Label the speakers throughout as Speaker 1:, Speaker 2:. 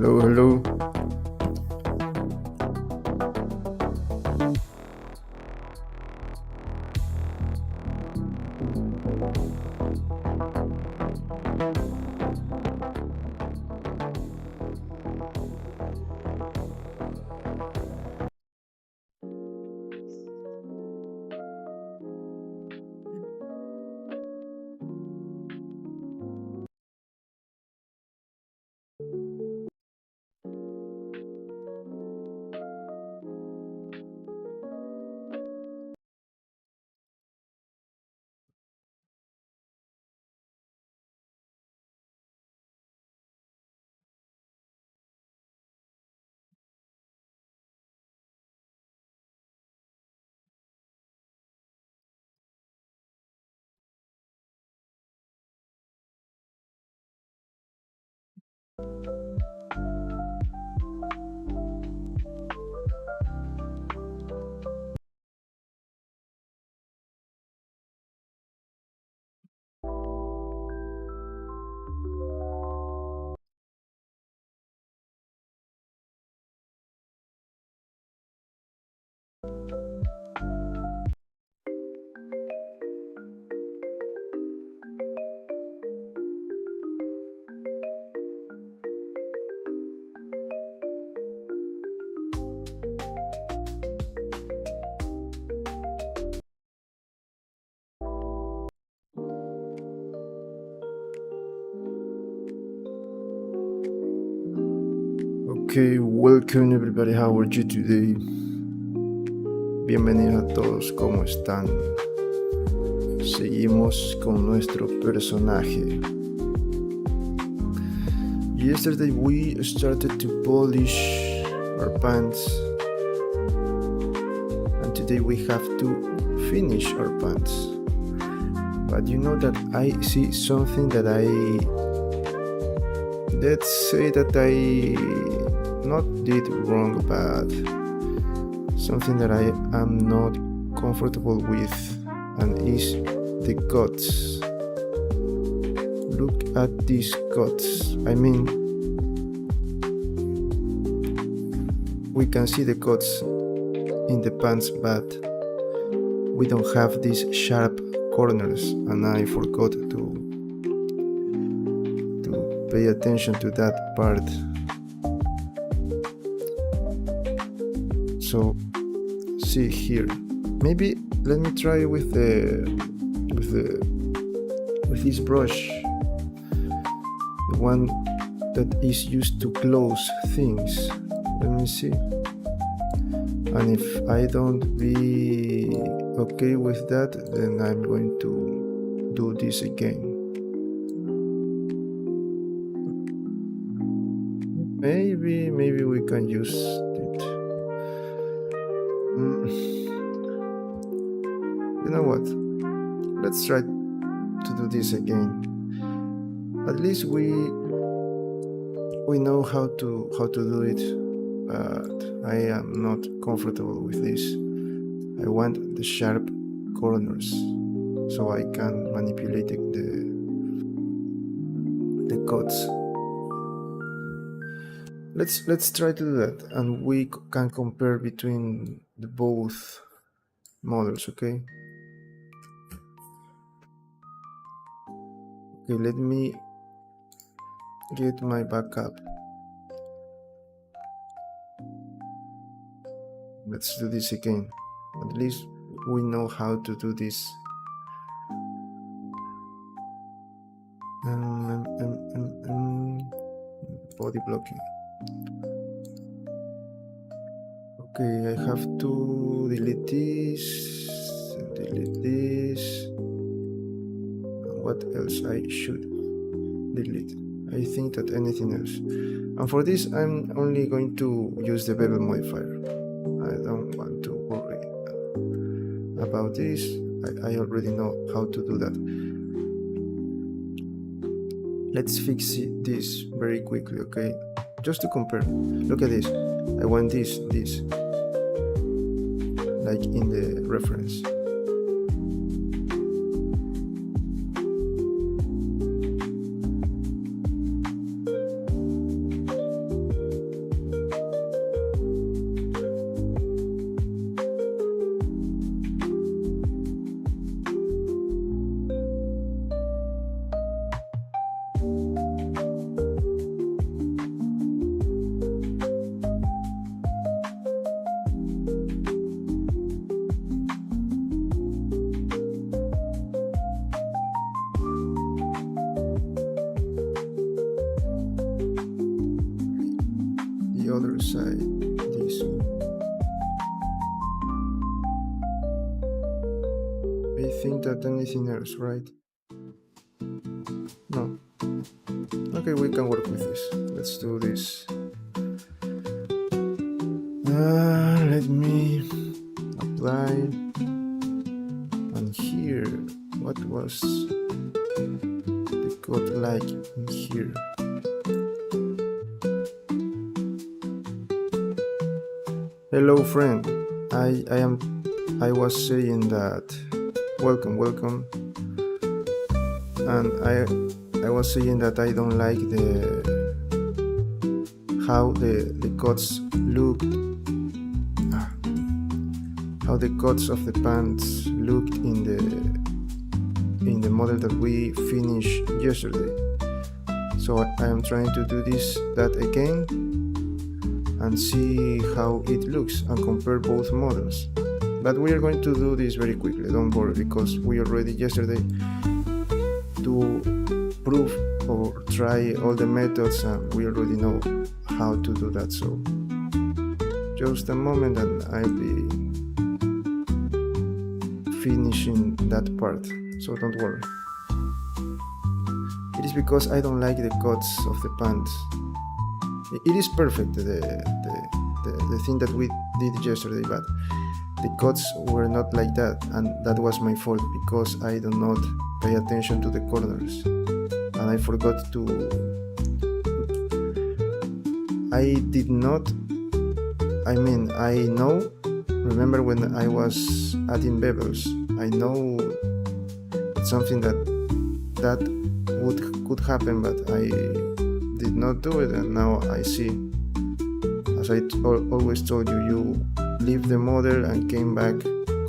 Speaker 1: Hello, hello. Okay, welcome everybody. How are you today? Bienvenidos a todos. ¿Cómo están? Seguimos con nuestro personaje. Yesterday we started to polish our pants, and today we have to finish our pants. But you know that I see something that let's say that I not did wrong, but something that I am not comfortable with, and is the cuts. Look at these cuts. I mean, we can see the cuts in the pants, but we don't have these sharp corners, and I forgot to pay attention to that part. So see here, maybe let me try with this brush, the one that is used to close things. Let me see, and if I don't be okay with that, then I'm going to do this again. Maybe we can use it. You know what? Let's try to do this again. At least we know how to do it, but I am not comfortable with this. I want the sharp corners so I can manipulate the cuts. Let's try to do that, and we can compare between the both models. Okay, let me get my backup. Let's do this again. At least we know how to do this. Body blocking. Okay, I have to delete this. What else I should delete? I think that anything else. And for this, I'm only going to use the bevel modifier. I don't want to worry about this. I already know how to do that. Let's fix this very quickly, okay? Just to compare. Look at this. I want this, like in the reference. think that anything else, right? No. Okay, we can work with this. Let's do this. Let me apply. And here, what was the code like in here? Hello, friend. I was saying that welcome, and I was saying that I don't like how the cuts looked, how the cuts of the pants looked in the model that we finished yesterday. So I am trying to do that again and see how it looks and compare both models. But we are going to do this very quickly, don't worry, because we already yesterday to prove or try all the methods and we already know how to do that. So just a moment and I'll be finishing that part, so don't worry. It is because I don't like the cuts of the pants. It is perfect, the thing that we did yesterday, but the cuts were not like that, and that was my fault because I do not pay attention to the corners and I forgot to. I know, remember when I was adding bevels, I know it's something that could happen, but I did not do it, and now I see. As I always told you, you leave the model and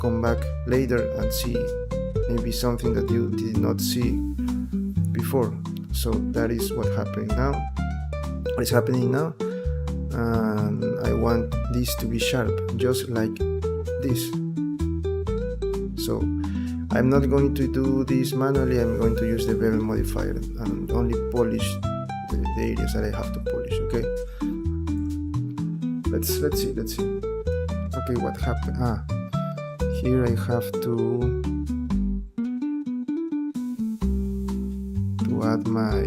Speaker 1: come back later and see maybe something that you did not see before. So that is what happening now. What is happening now? And I want this to be sharp, just like this. So I'm not going to do this manually. I'm going to use the bevel modifier and only polish the areas that I have to polish. Okay. Let's see. Okay, what happened? Here I have to add my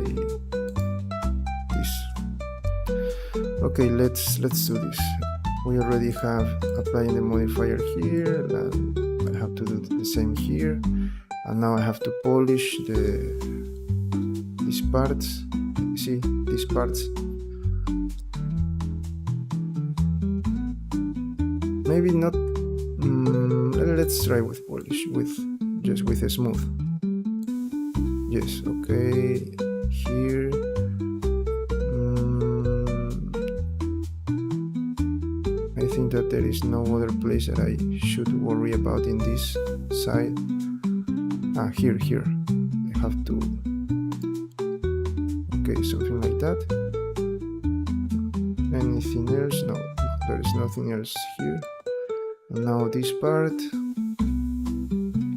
Speaker 1: this. Okay, let's do this. We already have applying the modifier here, and I have to do the same here, and now I have to polish these parts. See these parts. Maybe not. Let's try with polish, just with a smooth. Yes, okay. Here. I think that there is no other place that I should worry about in this side. Here. I have to. Okay, something like that. Anything else? No, there is nothing else here. And now this part,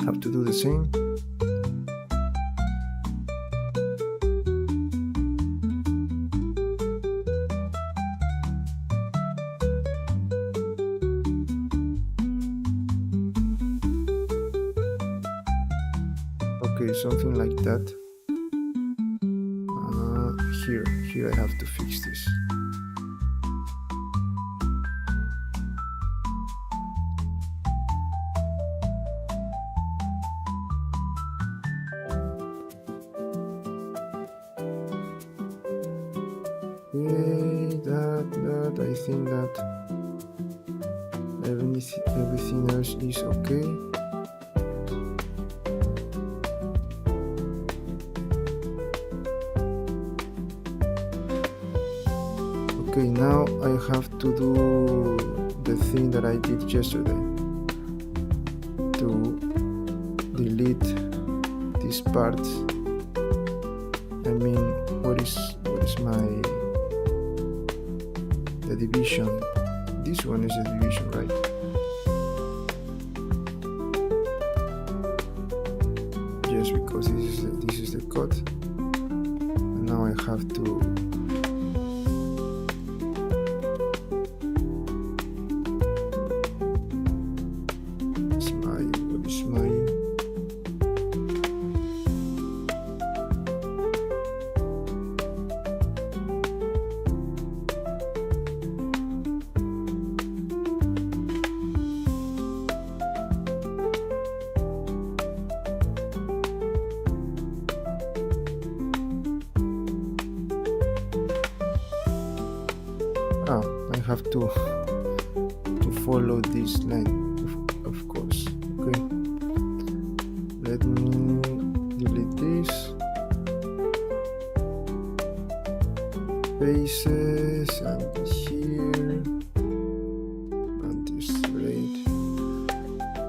Speaker 1: have to do the same. Okay, something like that. Here I have to fix this. I think that everything else is okay. Okay, now I have to do the thing that I did yesterday, to delete these parts. I mean, what is the division? This one is the division, right? Just because this is the cut, and now I have to have to follow this line, of course. Okay, let me delete this, spaces, and here, and this red.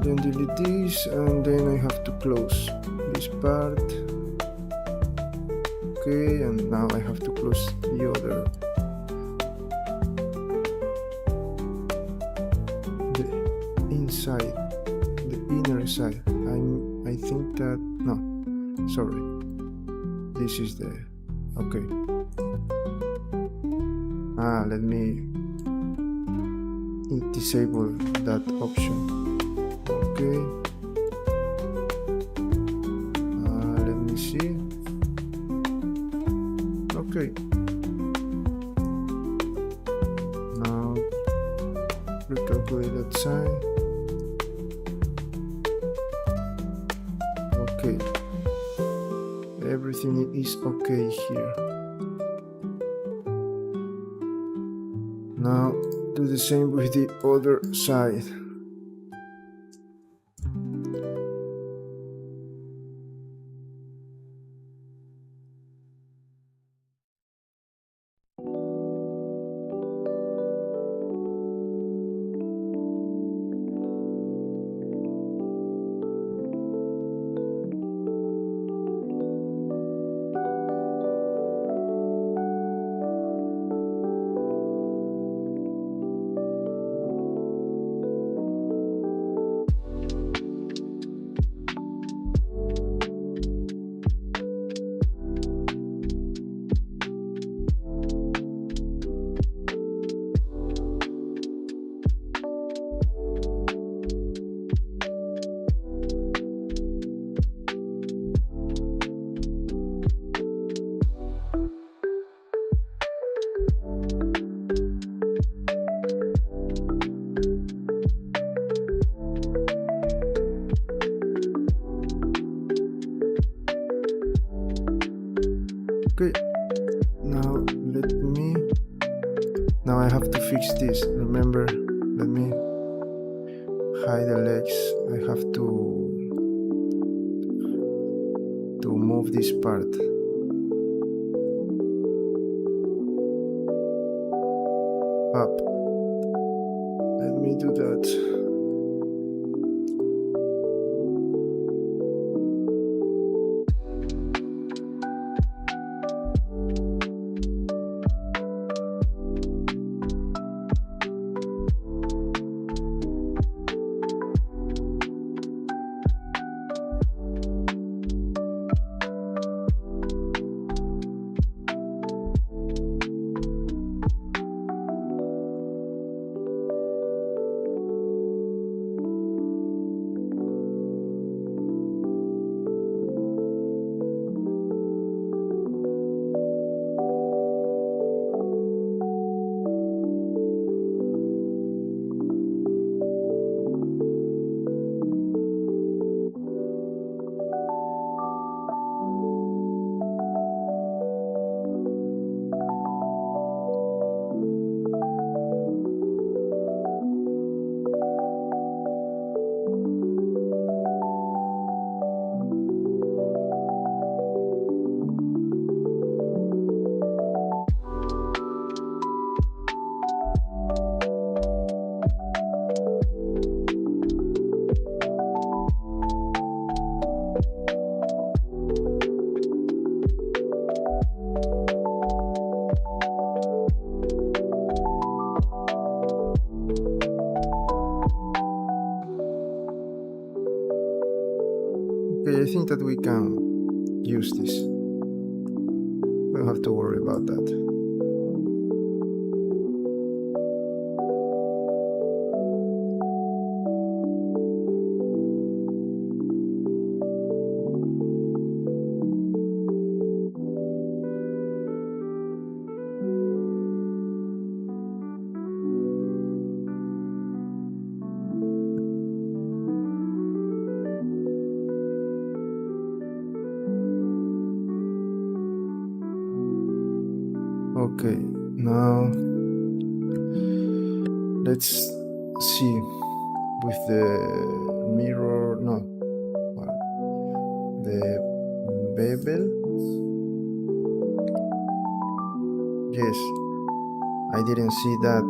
Speaker 1: Then delete this, and then I have to close this part. Okay, and now I have to close the other, the inside, the inner side. I think that, no, sorry, this is the, okay. Let me disable that option. Okay, let me see. Okay, now recalculate that side. Okay, everything is okay here. Now do the same with the other side. Okay, now I have to fix this. Remember, let me hide the legs. I have to move this part. Up. Let me do that. Okay, I think that we can use this. We don't have to worry about that. Okay, now Let's see with the mirror, no, well, the bevel. Yes, I didn't see that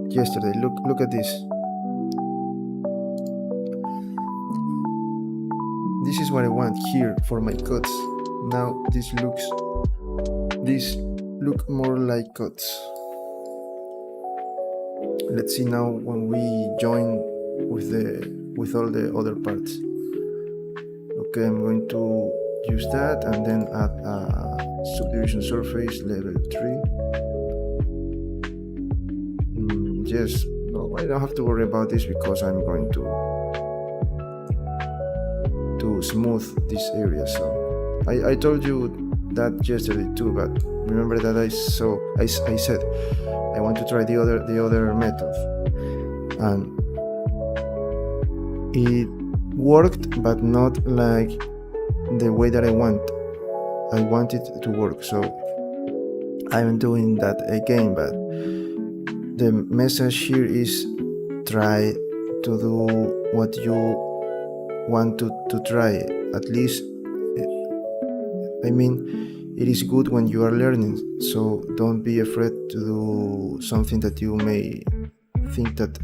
Speaker 1: yesterday. Look at this. This is what I want here for my cuts. Now this look more like cuts. Let's see now when we join with all the other parts. Okay, I'm going to use that and then add a subdivision surface level 3. Yes, no, I don't have to worry about this because I'm going to smooth this area. So I told you that yesterday too, but remember that I said I want to try the other method, and it worked, but not like the way that I want it to work. So I'm doing that again, but the message here is try to do what you want to try. At least, I mean, it is good when you are learning, so don't be afraid to do something that you may think that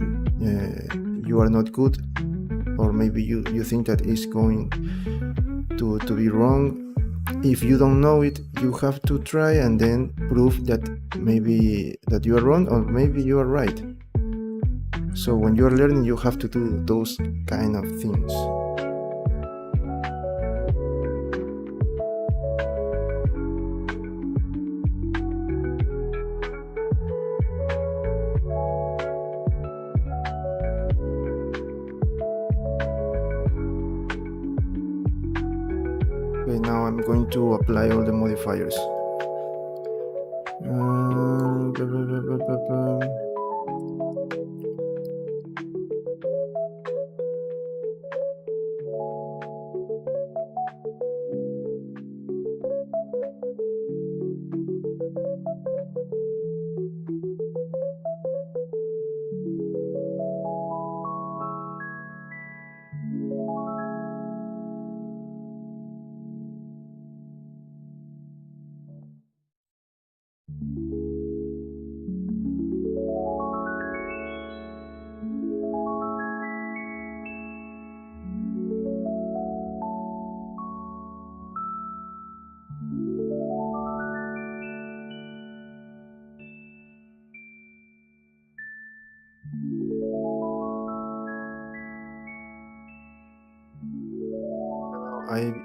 Speaker 1: you are not good, or maybe you think that is going to be wrong. If you don't know it, you have to try and then prove that maybe that you are wrong or maybe you are right. So when you are learning, you have to do those kind of things. Okay, now I'm going to apply all the modifiers.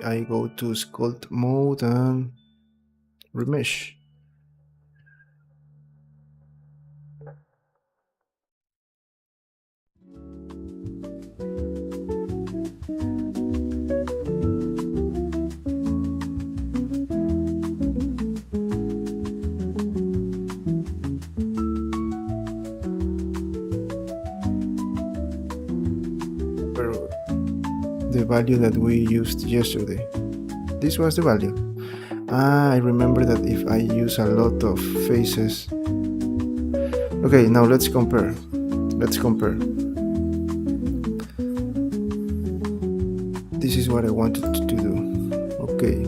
Speaker 1: I go to sculpt mode and remesh. The value that we used yesterday. This was the value. I remember that if I use a lot of faces. Okay, now let's compare. This is what I wanted to do. Okay,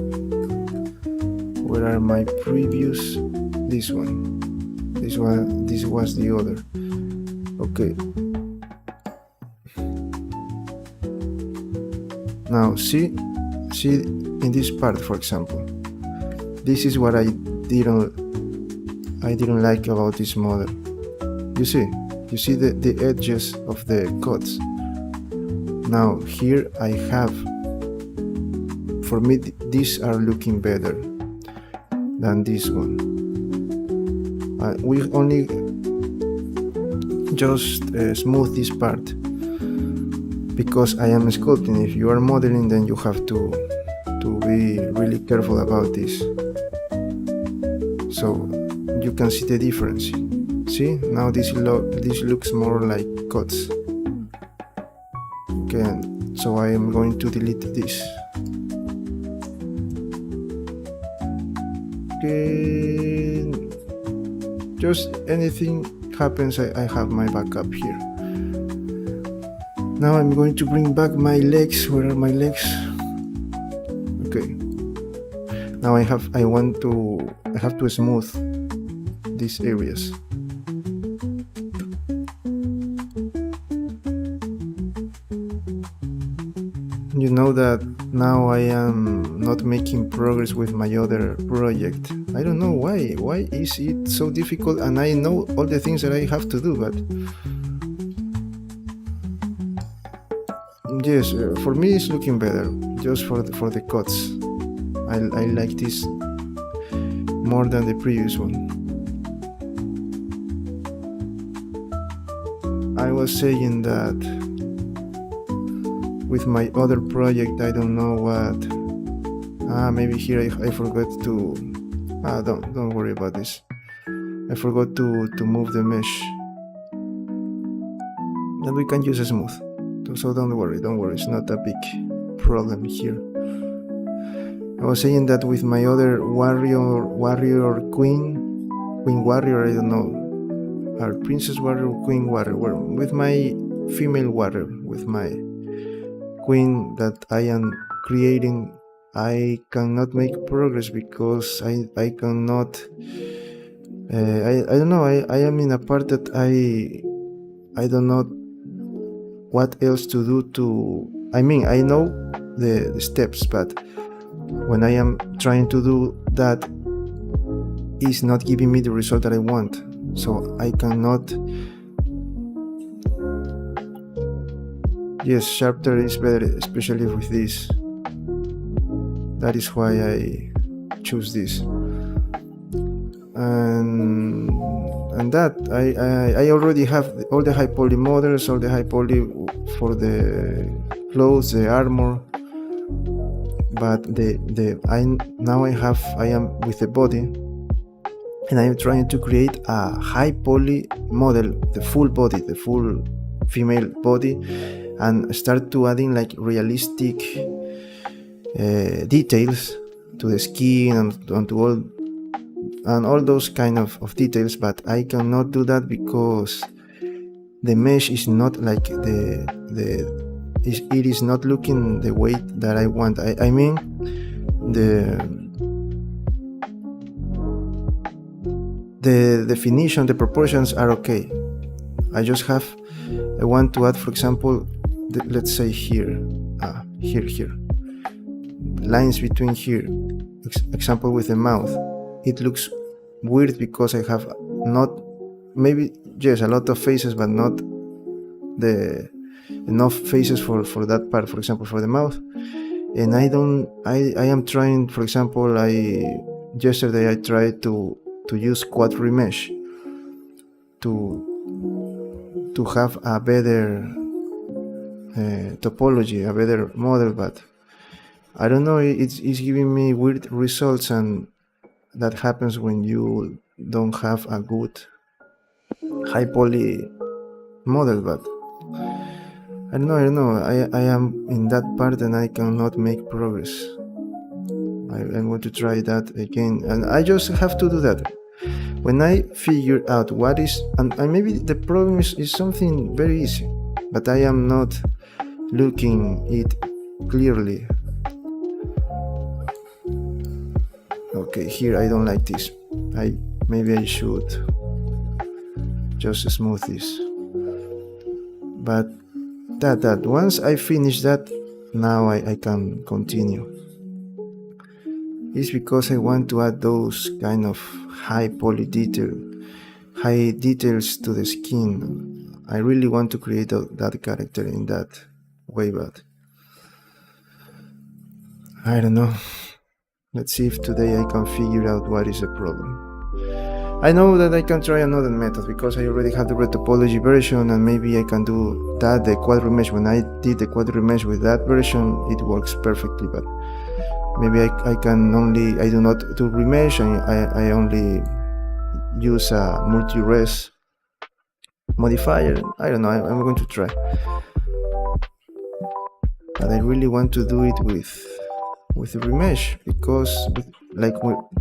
Speaker 1: where are my previews? This one. This was the other. Okay. Now see in this part, for example, this is what I didn't like about this model. You see the edges of the cuts. Now here I have, for me these are looking better than this one. We only just smooth this part because I am sculpting. If you are modeling, then you have to be really careful about this. So you can see the difference. See, now this looks more like cuts. Okay, so I am going to delete this. Okay, just anything happens, I have my backup here. Now I'm going to bring back my legs. Where are my legs? Okay. Now I have to smooth these areas. You know that now I am not making progress with my other project. I don't know why. Why is it so difficult? And I know all the things that I have to do, but yes, for me it's looking better. Just for the cuts, I like this more than the previous one. I was saying that with my other project, I don't know what. Maybe here I forgot to. Don't worry about this. I forgot to move the mesh, and we can use a smooth. So don't worry. It's not a big problem here. I was saying that with my other warrior, queen warrior, I don't know, or princess warrior, queen warrior, with my female warrior, with my queen that I am creating, I cannot make progress because I cannot. I don't know. I am in a part that I don't know what else to do. I mean, I know the steps, but when I am trying to do that, it's not giving me the result that I want. So I cannot. Yes, sharper is better, especially with this. That is why I choose this. And that I already have all the high poly models, all the high poly for the clothes, the armor. But I am with the body, and I am trying to create a high poly model, the full body, the full female body, and start to adding like realistic details to the skin and to all those kind of details. But I cannot do that because the mesh is not like it is not looking the way that I want. I mean the definition, the proportions are okay. I want to add, for example, let's say here lines between here. Example with the mouth, it looks weird because I have not, maybe yes, a lot of faces, but not enough faces for that part, for example for the mouth. And I am trying, for example, yesterday I tried to use quad remesh to have a better topology, a better model, but I don't know, it's giving me weird results, and that happens when you don't have a good high poly model. But I don't know, I am in that part and I cannot make progress. I'm going to try that again, and I just have to do that. When I figure out what is, and maybe the problem is something very easy, but I am not looking it clearly. Okay, here I don't like this. Maybe I should just smooth this. But that once I finish that, now I can continue. It's because I want to add those kind of high poly high details to the skin. I really want to create that character in that way, but I don't know. Let's see if today I can figure out what is the problem. I know that I can try another method because I already have the red topology version, and maybe I can do that, the quad remesh. When I did the quad remesh with that version, it works perfectly, but maybe I do not do remesh, and I only use a multi-res modifier. I don't know, I'm going to try. But I really want to do it with remesh, because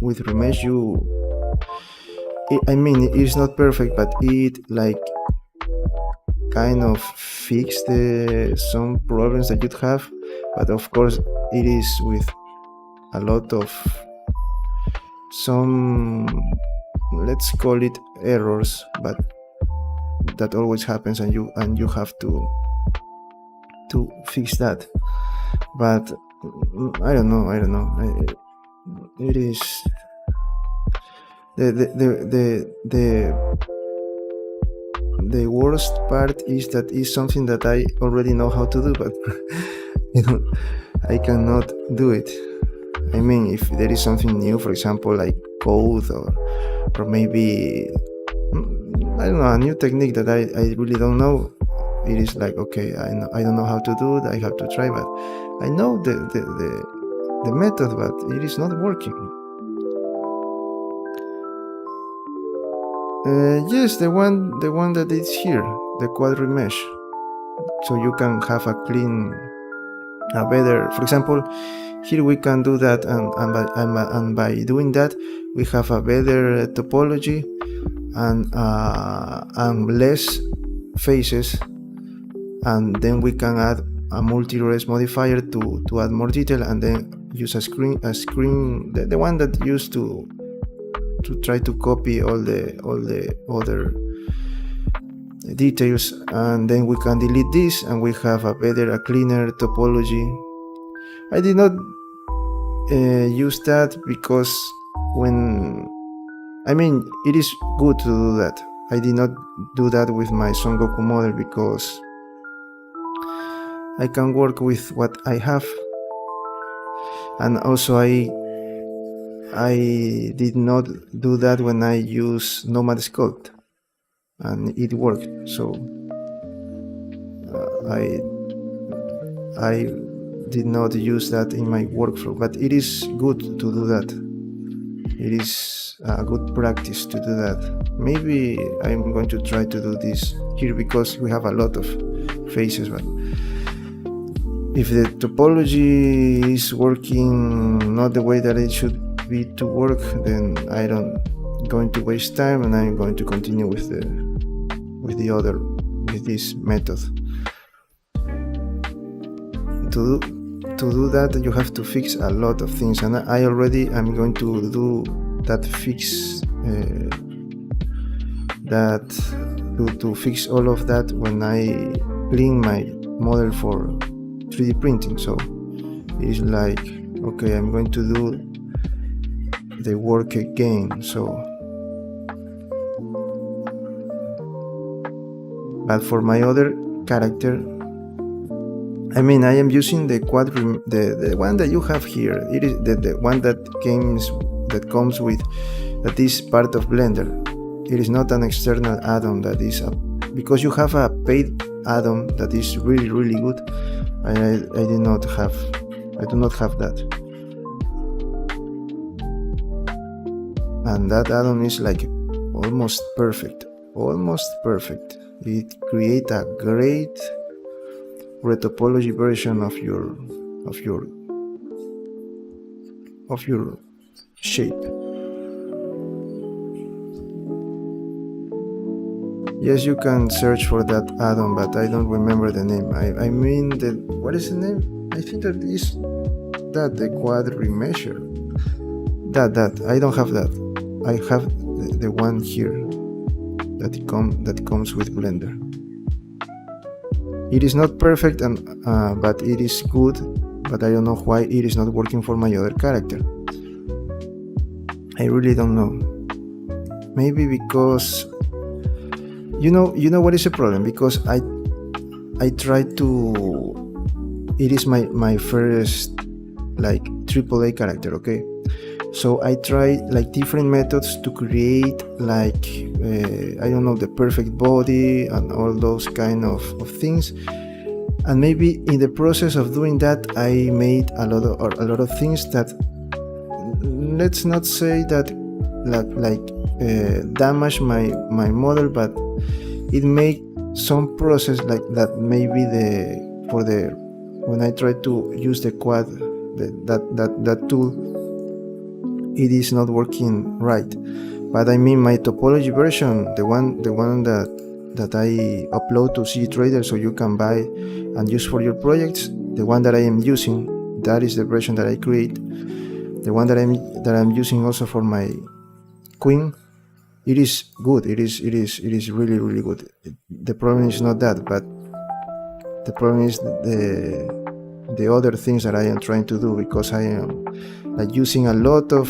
Speaker 1: with remesh I mean, it's not perfect, but it like kind of fix some problems that you'd have. But of course, it is with a lot of some, let's call it errors, but that always happens, and you have to fix that. But I don't know. It is the worst part is that it's something that I already know how to do, but I cannot do it. I mean, if there is something new, for example, like code or maybe I don't know, a new technique that I really don't know, it is like, okay, I don't know how to do it. I have to try, but I know the method, but it is not working. Yes, the one that is here, the quad remesh, so you can have a better. For example, here we can do that, and by doing that, we have a better topology and less faces, and then we can add a multi-res modifier to add more detail, and then use a screen the one that used to try to copy all the other details, and then we can delete this, and we have a cleaner topology. I did not use that because it is good to do that. I did not do that with my Son Goku model because I can work with what I have, and also I did not do that when I use Nomad Sculpt, and it worked. So I did not use that in my workflow, but it is good to do that. It is a good practice to do that. Maybe I'm going to try to do this here because we have a lot of faces, but if the topology is working not the way that it should be to work, then I don't going to waste time, and I'm going to continue with this method. To do that, you have to fix a lot of things, and I'm going to do that fix to fix all of that when I clean my model for 3D printing. So it's like, okay, I'm going to do the work again. So, but for my other character, I am using the quad the one that you have here. It is the one that comes with, that is part of Blender. It is not an external add-on that is because you have a paid add-on that is really, really good. I do not have that, and that add-on is like almost perfect. It creates a great retopology version of your shape. Yes, you can search for that add-on, but I don't remember the name. What is the name? I think that is the quad remesher. That I don't have that. I have the one here that comes with Blender. It is not perfect, but it is good. But I don't know why it is not working for my other character. I really don't know. Maybe because you know what is the problem? Because I tried to. It is my first like AAA character, okay? So I tried like different methods to create like the perfect body and all those kind of things. And maybe in the process of doing that, I made a lot of things that, let's not say that damage my model, but it made some process like that. Maybe when I try to use the quad, that tool, it is not working right. But I mean my topology version, the one that I upload to CD Trader so you can buy and use for your projects. The one that I am using, that is the version that I create. The one that I'm using also for my Queen, it is good. It is really, really good. The problem is not that, but the problem is the other things that I am trying to do, because I am like using a lot of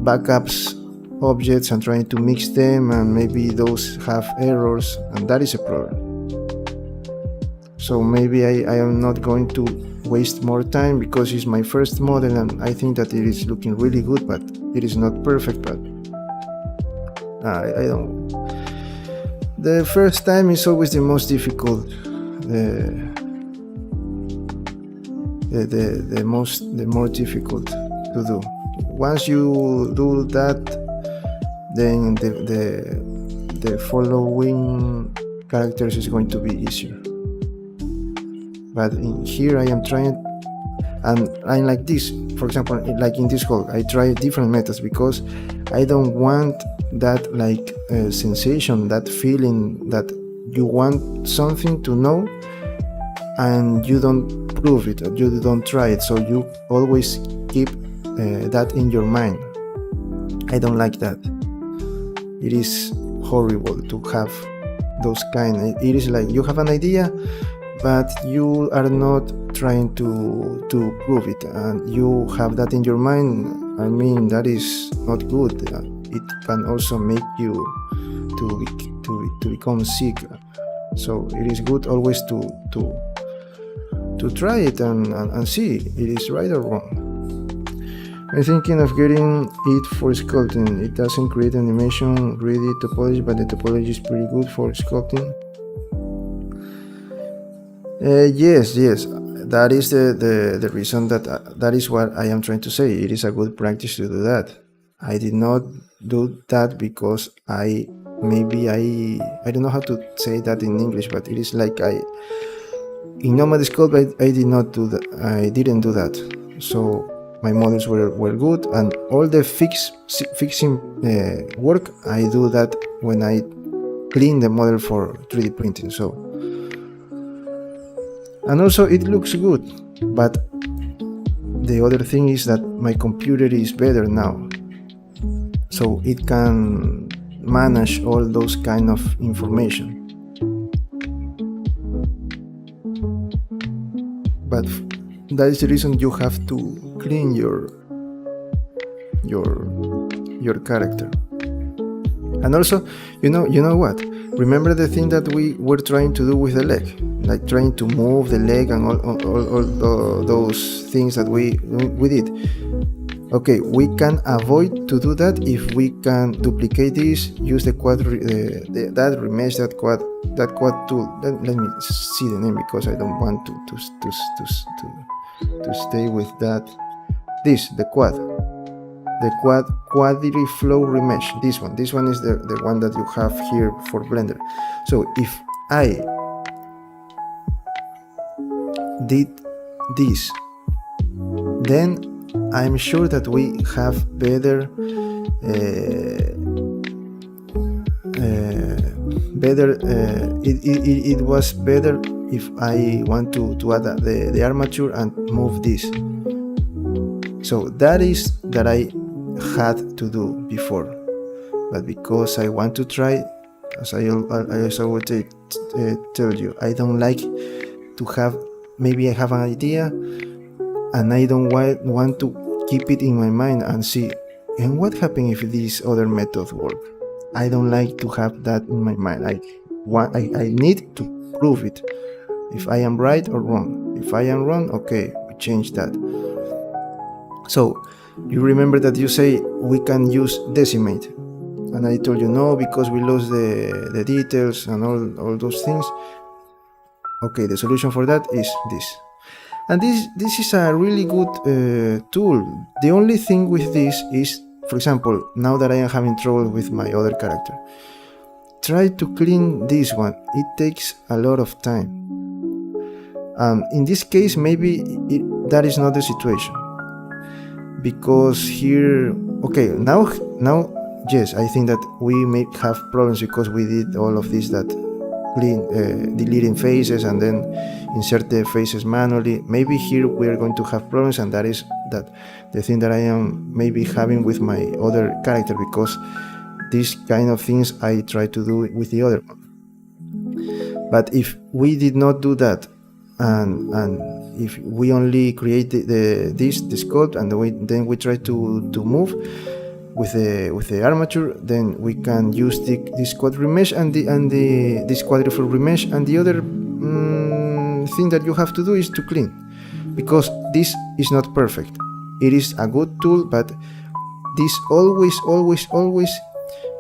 Speaker 1: backups objects and trying to mix them, and maybe those have errors, and that is a problem. So maybe I am not going to waste more time, because it's my first model and I think that it is looking really good, but it is not perfect. But I don't. The first time is always the most difficult. The more difficult to do. Once you do that, then the following characters is going to be easier. But in here I am trying, and I'm like this. For example, like in this Hulk, I try different methods because I don't want that like sensation, that feeling that you want something to know and you don't prove it, or you don't try it, so you always keep that in your mind. I don't like that. It is horrible to have those kind. It is like you have an idea, but you are not trying to prove it, and you have that in your mind. I mean, that is not good. It can also make you to become sick. So it is good always to try it and see it is right or wrong. I'm thinking of getting it for sculpting. It doesn't create animation, ready topology, but the topology is pretty good for sculpting. Yes, that is the reason that is what I am trying to say. It is a good practice to do that. I did not do that because I don't know how to say that in English, but it is like in Nomad Sculpt I didn't do that. So my models were good, and all the fixing work I do that when I clean the model for 3D printing. So, and also it looks good, but the other thing is that my computer is better now, so it can manage all those kind of information. But that is the reason you have to clean your character. And also, you know what? Remember the thing that we were trying to do with the leg, like trying to move the leg and all those things that we did. Okay, we can avoid to do that if we can duplicate this, use the quad, that remesh, that quad tool. Let me see the name, because I don't want to stay with that. The quadri flow remesh. This one is the one that you have here for Blender. So if I did this, then I'm sure that we have better it was better if I want to add the armature and move this. So that is that I had to do before, but because I want to try, as I always tell you, I don't like to have, maybe I have an idea and I don't want to keep it in my mind and see, and what happens if these other methods work? I don't like to have that in my mind. I need to prove it, if I am right or wrong. If I am wrong, okay, we change that. So you remember that you say we can use decimate, and I told you no, because we lost the details and all those things. Okay, the solution for that is this. And this is a really good tool. The only thing with this is, for example, now that I am having trouble with my other character, try to clean this one. It takes a lot of time. In this case, maybe that is not the situation, because here, okay, now yes, I think that we may have problems because we did all of this, that deleting faces and then insert the faces manually. Maybe here we are going to have problems, and that is that the thing that I am maybe having with my other character, because these kind of things I try to do with the other one. But if we did not do that, and if we only create the sculpt, and then we try to move with the armature, then we can use this quad remesh and this quadrifold remesh. And the other thing that you have to do is to clean, because this is not perfect. It is a good tool, but this always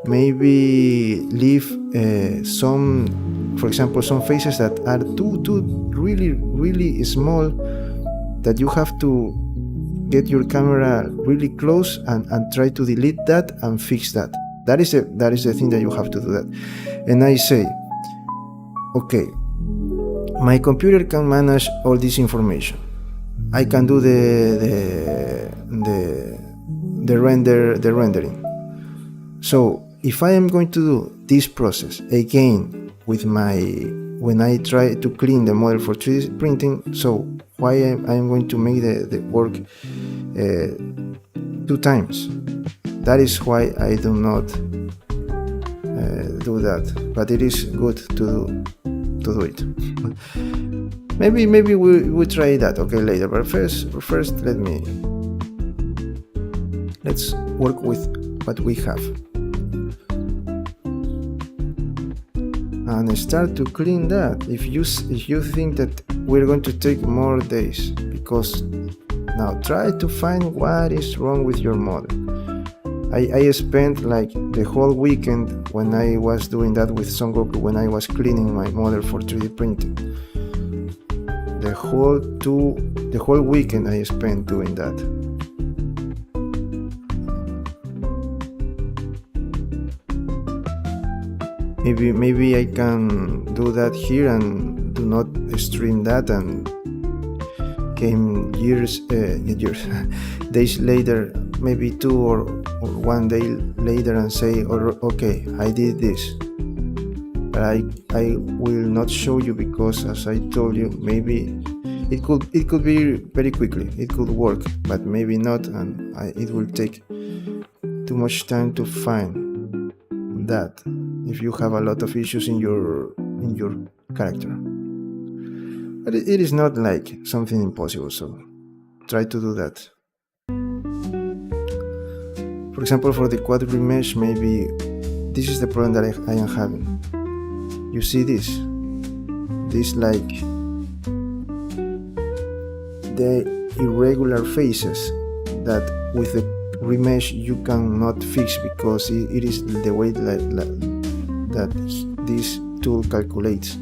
Speaker 1: maybe leave some, for example, some faces that are too really small, that you have to get your camera really close and try to delete that and fix that. That is the thing that you have to do that. And I say, okay, my computer can manage all this information. I can do the rendering. So if I am going to do this process again with when I try to clean the model for 3D printing, so why I am going to make the work 2 times? That is why I do not do that. But it is good to do it. maybe we'll try that, okay, later. But first let's work with what we have and start to clean that. If you think that we're going to take more days, because now try to find what is wrong with your model. I spent like the whole weekend when I was doing that with Son Goku, when I was cleaning my model for 3D printing. The whole weekend I spent doing that. Maybe I can do that here and do not stream that, and came days later, maybe 2 or 1 day later, and say, okay, I did this. But I will not show you, because as I told you, maybe it could be very quickly, it could work, but maybe not, and it will take too much time to find that if you have a lot of issues in your character. But it is not like something impossible, so try to do that. For example, for the quad remesh, maybe this is the problem that I am having. You see this like the irregular faces that with the remesh you cannot fix, because it is the way that this tool calculates.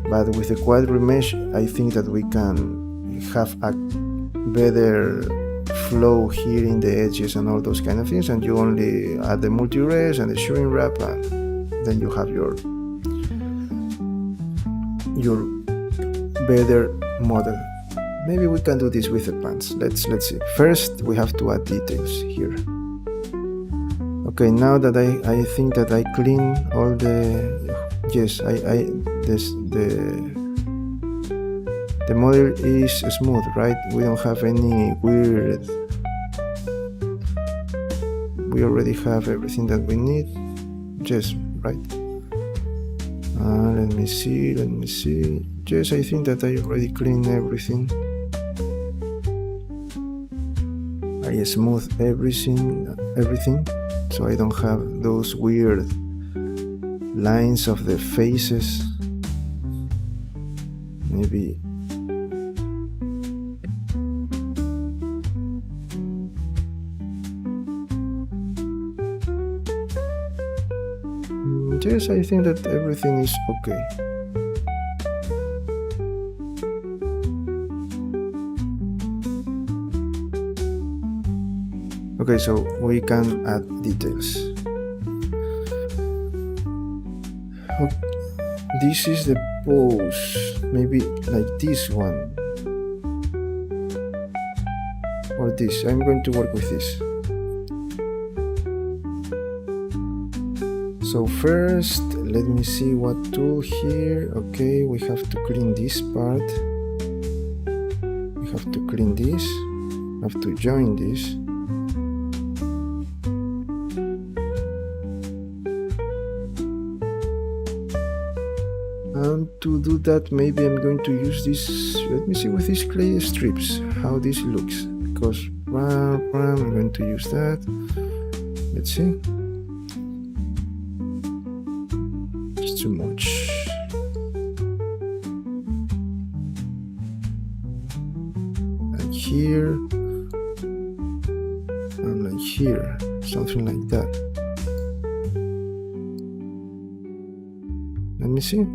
Speaker 1: But with the quad remesh, I think that we can have a better flow here in the edges and all those kind of things, and you only add the multi-res and the shrink wrap, and then you have your better model. Maybe we can do this with the pants. Let's see. First we have to add details here. Okay, now that I think that I clean all the, yes, the model is smooth, right? We don't have any weird. We already have everything that we need. Yes, right. Let me see. Yes, I think that I already cleaned everything. I smooth everything, so I don't have those weird lines of the faces. Maybe yes, I think that everything is okay. Okay, so we can add details. Okay, this is the pose, maybe like this one, or this. I'm going to work with this. So first, let me see what tool here. Okay, we have to clean this part. We have to clean this. Have to join this. And to do that, maybe I'm going to use this. Let me see with these clay strips how this looks. Because I'm going to use that. Let's see. It's too much. Like here. And like here. Something like that. Let me see.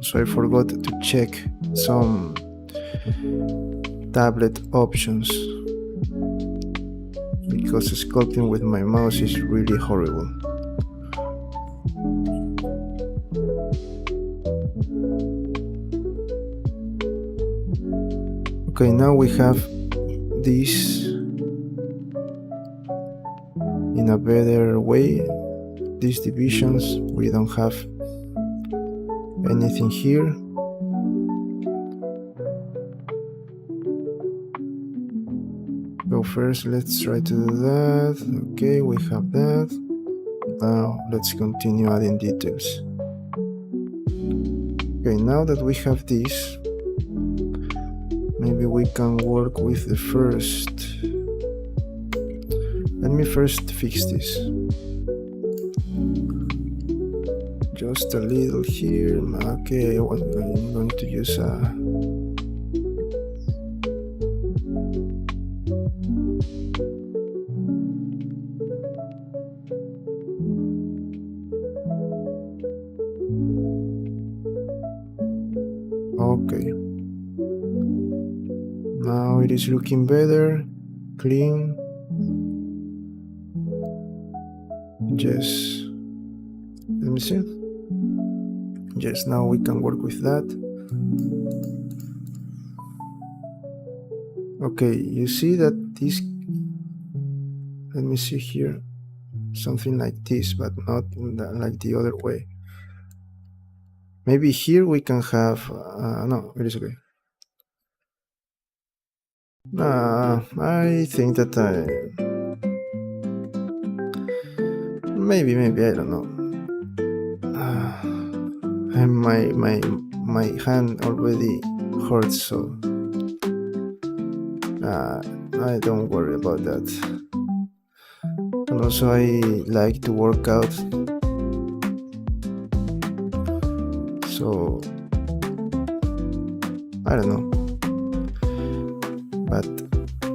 Speaker 1: So I forgot to check some tablet options because sculpting with my mouse is really horrible. Okay, now we have this in a better way. These divisions, we don't have anything here. So first let's try to do that. Okay, we have that. Now let's continue adding details. Okay, now that we have this, maybe we can work with the first. Let me first fix this. Just a little here. Okay, I'm going to use a okay. Now it is looking better, clean. Yes. Let me see. Yes, now we can work with that. Okay, you see that this, let me see here, something like this, but not like the other way. Maybe here we can have, no, it is okay. I think that maybe, I don't know. And my hand already hurts, so I don't worry about that. And also I like to work out, so I don't know, but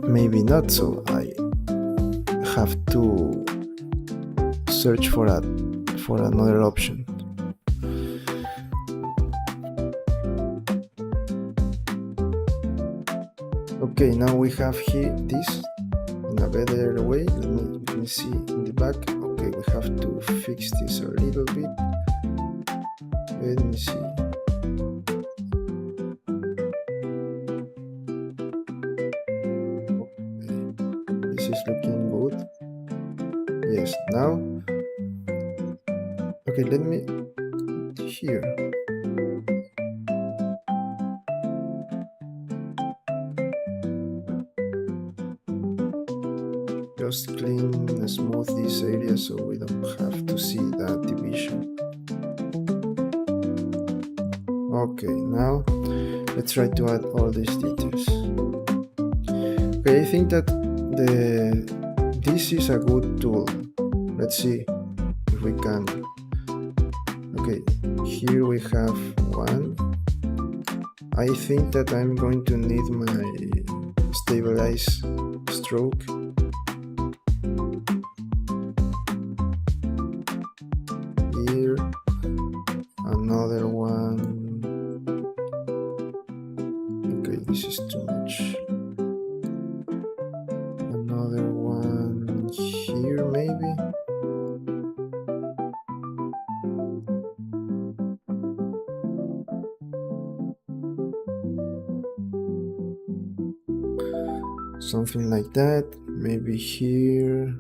Speaker 1: maybe not, so I have to search for another option. Okay, now we have here this in a better way. Let me see in the back. Okay, we have to fix this a little bit. Let me see. Okay, this is looking good. Yes, now. Okay, let me here. just clean and smooth this area so we don't have to see that division. Okay, now let's try to add all these details. Okay, I think that this is a good tool. Let's see if we can. Okay, here we have one. I think that I'm going to need my stabilize stroke. Here, another one. Okay, this is too much. Another one here, maybe. Something like that. Maybe here.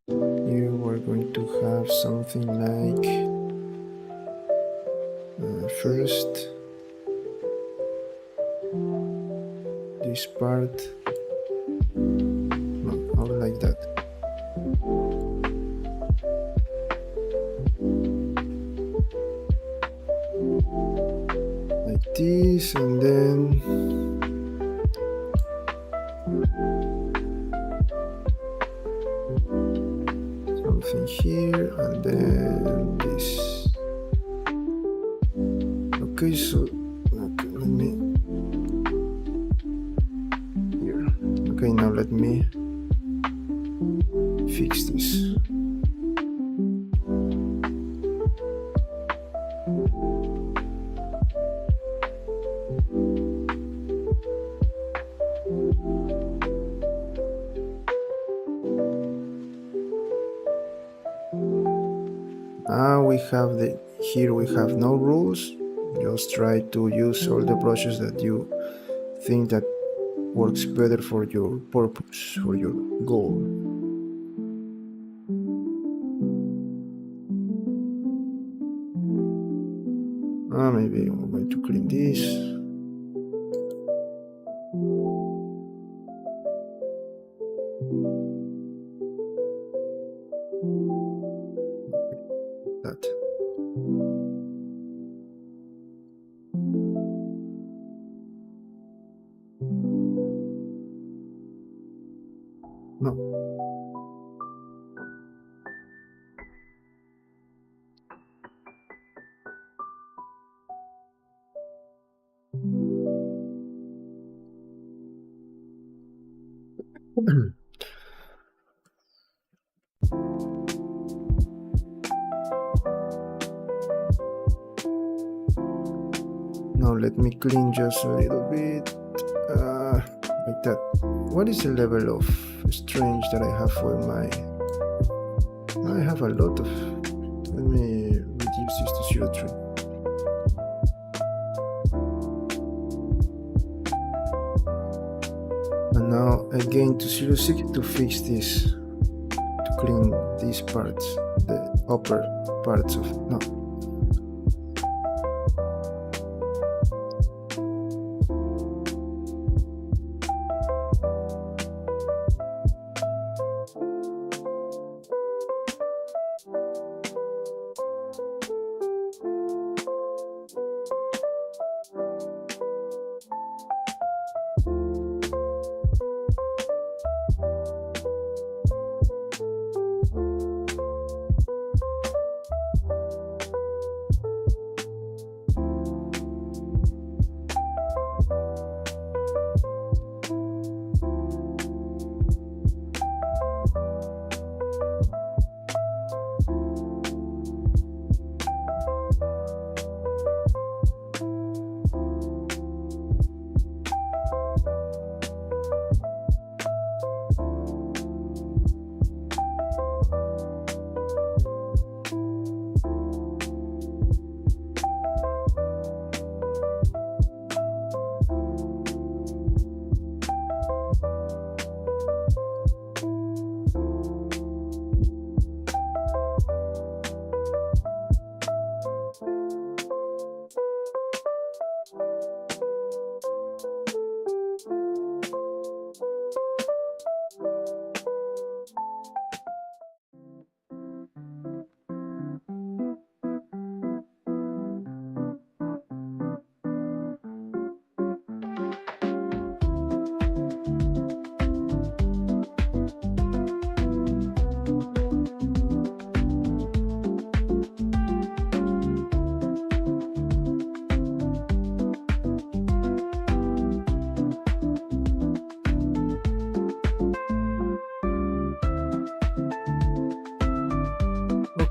Speaker 1: Here we're going to have something like first this part. No, not like that. Like this, and then something here, and then this. Okay, so okay, let me here. Okay, now let me fix this. Now we have here we have no rules. Just try to use all the brushes that you think that works better for your purpose, for your goal. Maybe I'm going to clean this. That. No. Now let me clean just a little bit, like that. What is the level of strange that I have for my... I have a lot of... Let me reduce this to 0.3. And now again to 0.6 to fix this, to clean these parts, the upper parts of... No.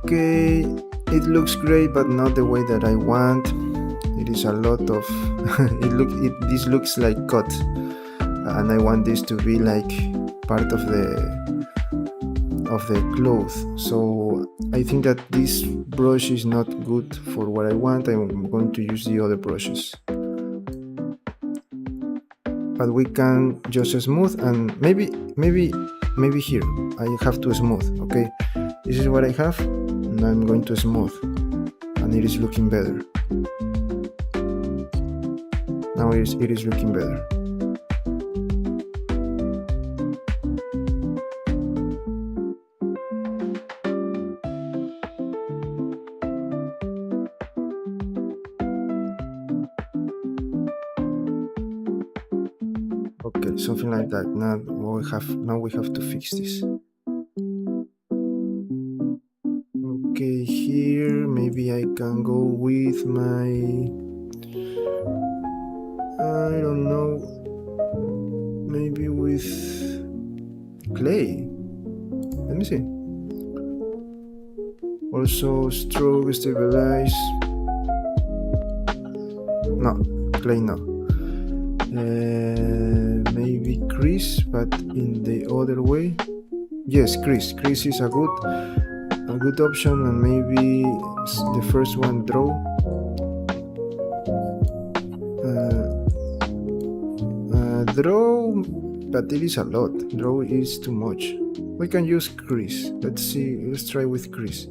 Speaker 1: Okay, it looks great, but not the way that I want. It is a lot of this looks like cut, and I want this to be like part of the cloth. So I think that this brush is not good for what I want. I'm going to use the other brushes, but we can just smooth, and maybe here I have to smooth. Okay, this is what I have, and I'm going to smooth, and it is looking better. Now it is looking better. Okay, something like that. Now we have to fix this. Okay, here maybe I can go with my, I don't know, maybe with clay. Let me see. Also stroke, stabilize. No, clay no. Maybe crease, but in the other way. Yes, crease is a good option, and maybe the first one, draw. Draw, but it is a lot. Draw is too much. We can use crease. Let's try with crease.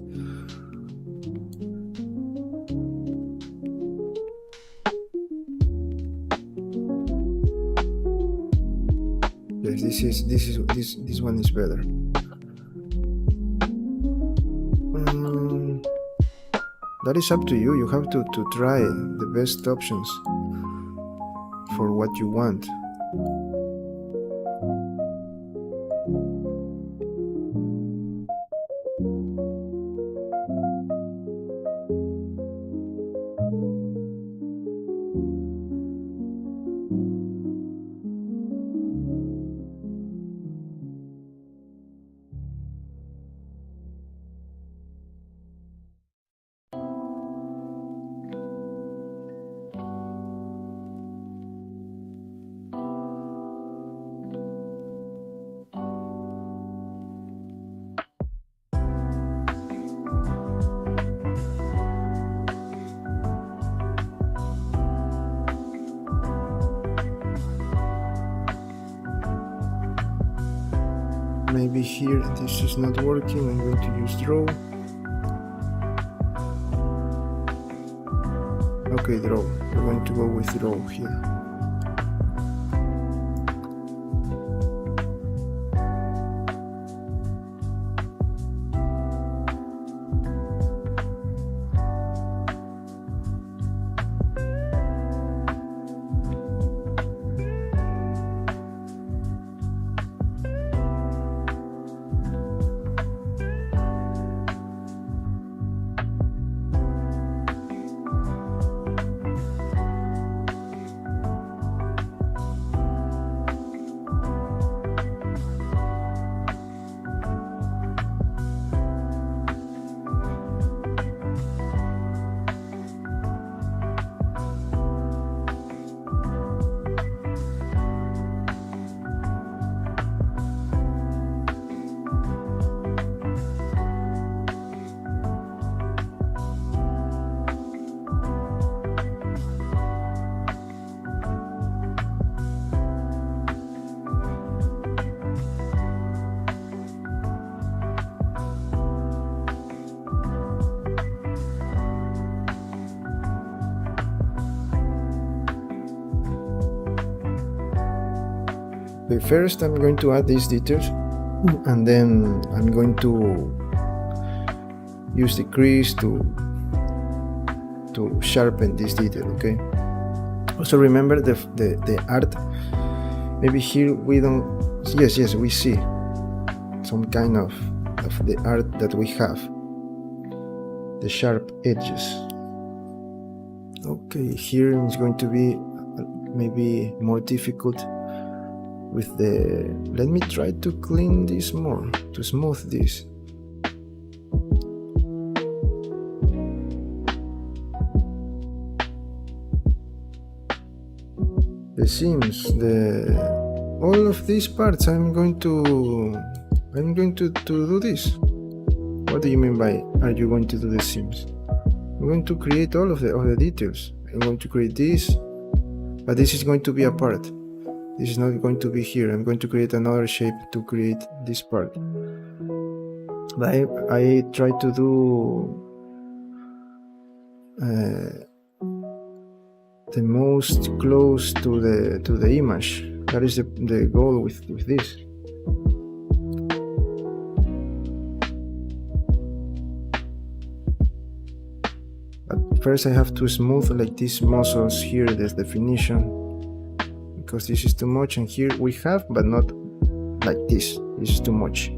Speaker 1: Yes, this one is better. That is up to you. You have to try the best options for what you want. Maybe here this is not working. I'm going to use draw. Okay, draw. We're going to go with draw here. Okay, first I'm going to add these details, and then I'm going to use the crease to sharpen this detail. Okay, also remember the art. Maybe here we don't, yes we see some kind of the art that we have, the sharp edges. Okay, here it's going to be maybe more difficult with the, let me try to clean this more, to smooth this. the seams, the all of these parts. I'm going to do this. What do you mean by are you going to do the seams? I'm going to create all of the details. I'm going to create this, but this is going to be a part. This is not going to be here. I'm going to create another shape to create this part. But I try to do the most close to the image. That is the goal with this. But first I have to smooth like these muscles here, this definition, because this is too much, and here we have, but not like this. This is too much.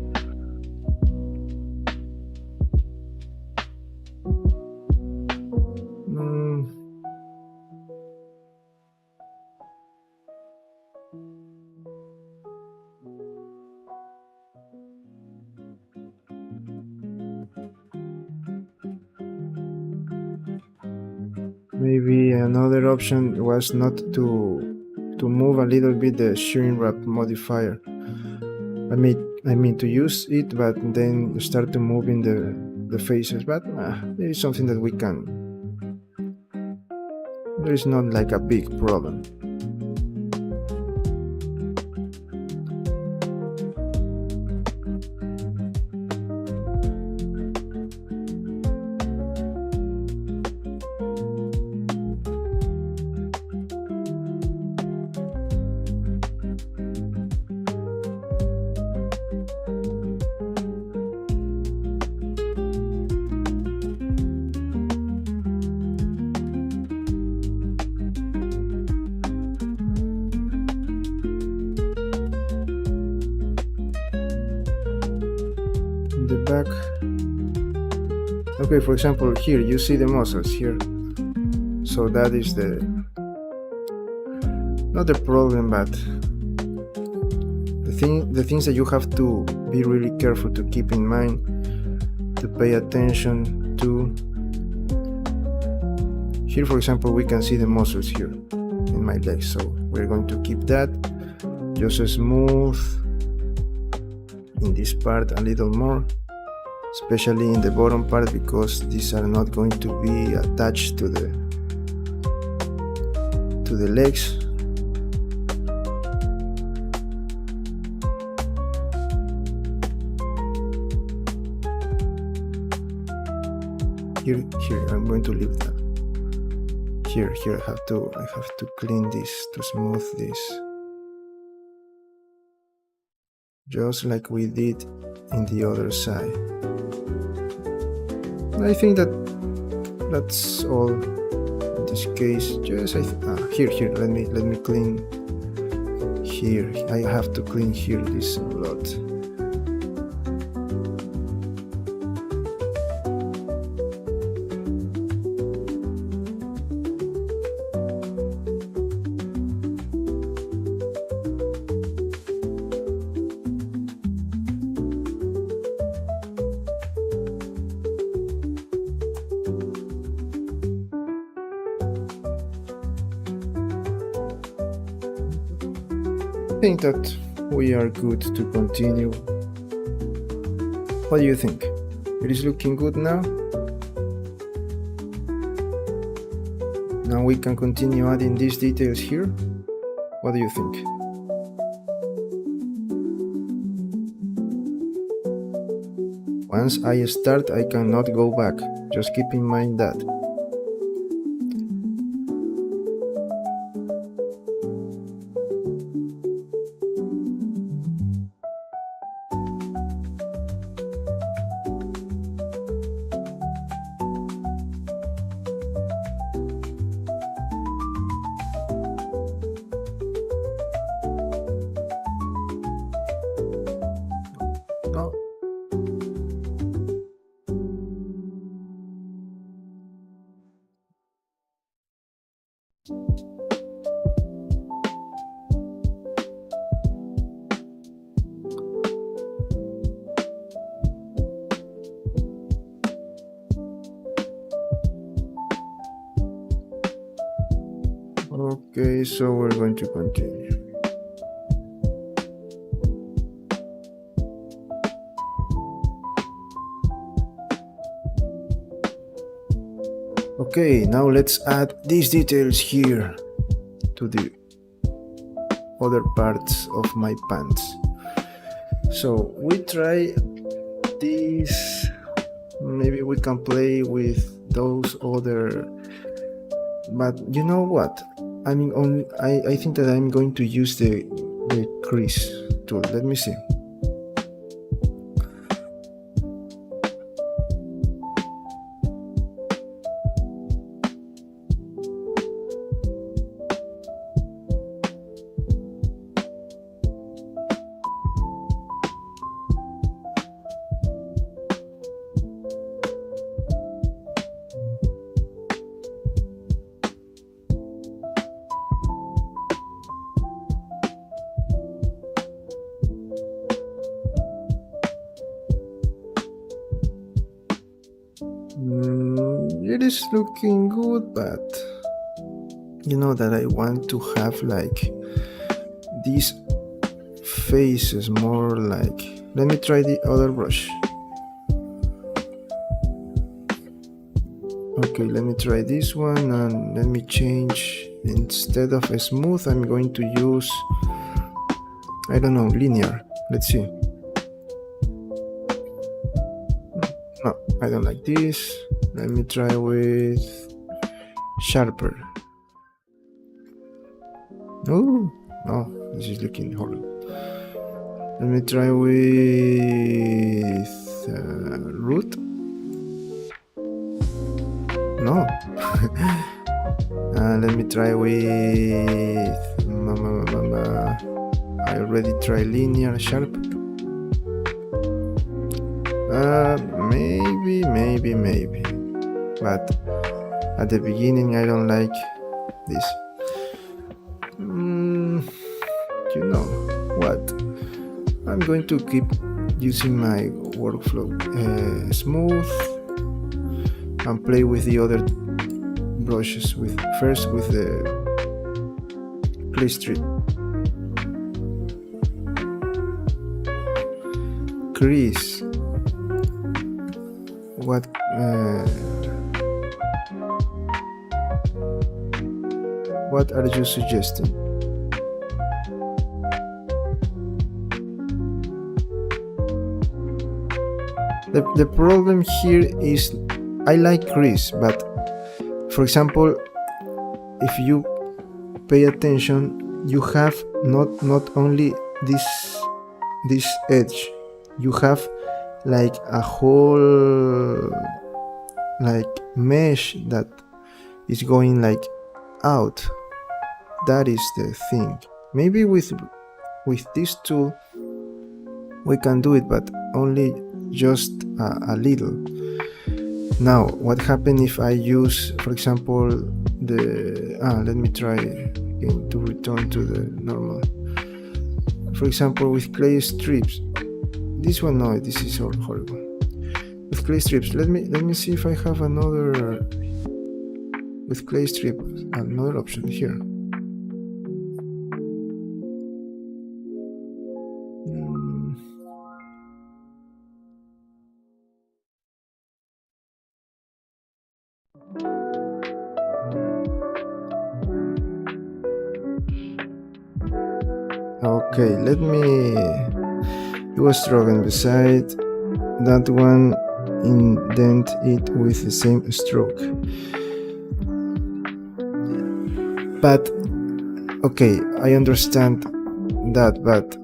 Speaker 1: Maybe another option was not to move a little bit the shrink wrap modifier. I mean to use it, but then start to move in the faces. But it is something that we can. There is not like a big problem. The back. Okay, for example, here you see the muscles here, so that is not the problem, but the things that you have to be really careful to keep in mind, to pay attention to. Here, for example, we can see the muscles here in my legs, so we're going to keep that just smooth in this part a little more, especially in the bottom part, because these are not going to be attached to the legs. Here I'm going to leave that. Here I have to clean this, to smooth this, just like we did in the other side. I think that's all in this case. Just here let me clean here. I have to clean here this a lot. I think that we are good to continue. What do you think? It is looking good now? Now we can continue adding these details here. What do you think? Once I start, I cannot go back. Just keep in mind that. Okay, so we're going to continue. Okay, now let's add these details here to the other parts of my pants. So we try this. Maybe we can play with those other, but you know what? I mean, I think that I'm going to use the crease tool. Let me see. It is looking good, but you know that I want to have like these faces more like. Let me try the other brush. Okay, let me try this one, and let me change. Instead of a smooth, I'm going to use, I don't know, linear. Let's see. No, I don't like this. Let me try with sharper. Oh, no, this is looking horrible. Let me try with root. No. Let me try with mama. I already tried linear sharp. Maybe. But at the beginning, I don't like this. You know what? I'm going to keep using my workflow smooth and play with the other brushes. First with the clay strip. Crease. What are you suggesting? The problem here is I like crease, but for example, if you pay attention, you have not only this edge, you have like a whole like mesh that is going like out. That is the thing. Maybe with this tool we can do it, but only just a little. Now, what happens if I use, for example, let me try again to return to the normal. For example, with clay strips. This one, no, this is horrible. With clay strips, let me see if I have another with clay strip, another option here. Okay, let me do a stroke, and beside that one, indent it with the same stroke. But okay, I understand that, but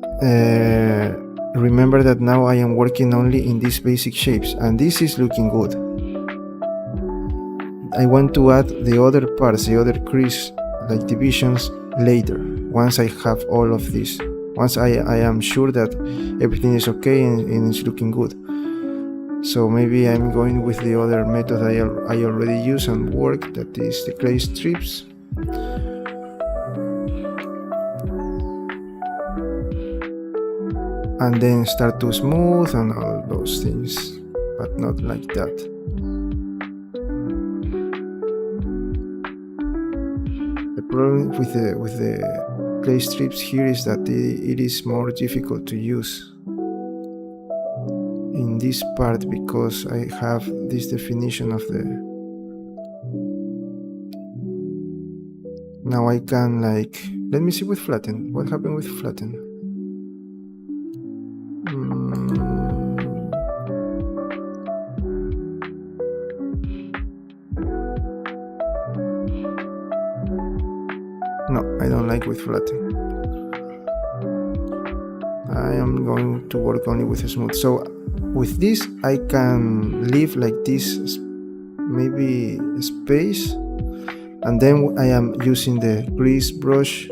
Speaker 1: remember that now I am working only in these basic shapes, and this is looking good. I want to add the other parts, the other crease like divisions later, once I have all of this, once I am sure that everything is okay and it's looking good. So maybe I'm going with the other method I already use and work, that is the clay strips. And then start to smooth and all those things, but not like that. The problem with the clay strips here is that it is more difficult to use in this part because I have this definition of the. Now I can like, let me see with flatten. What happened with flatten? Mm, no, I don't like with flatten. I am going to work only with smooth. So with this I can leave like this maybe space, and then I am using the grease brush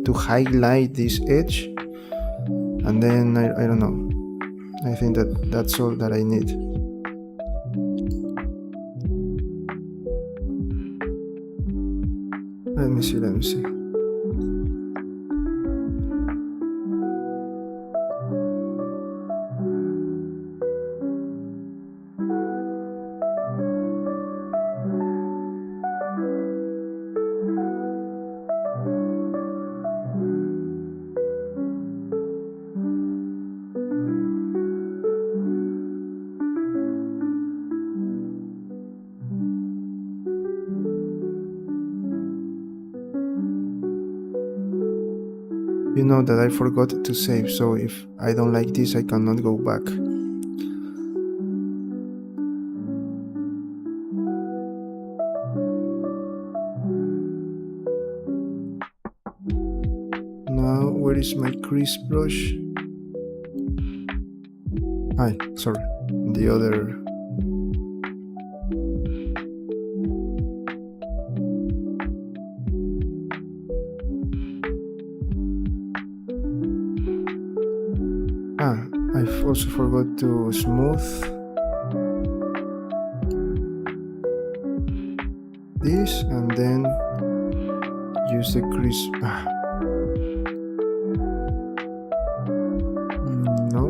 Speaker 1: to highlight this edge, and then I don't know, I think that that's all that I need. Let me see. You know that I forgot to save, so if I don't like this I cannot go back. Now where is my crease brush? Sorry, the other. I also forgot to smooth this and then use the crease. No.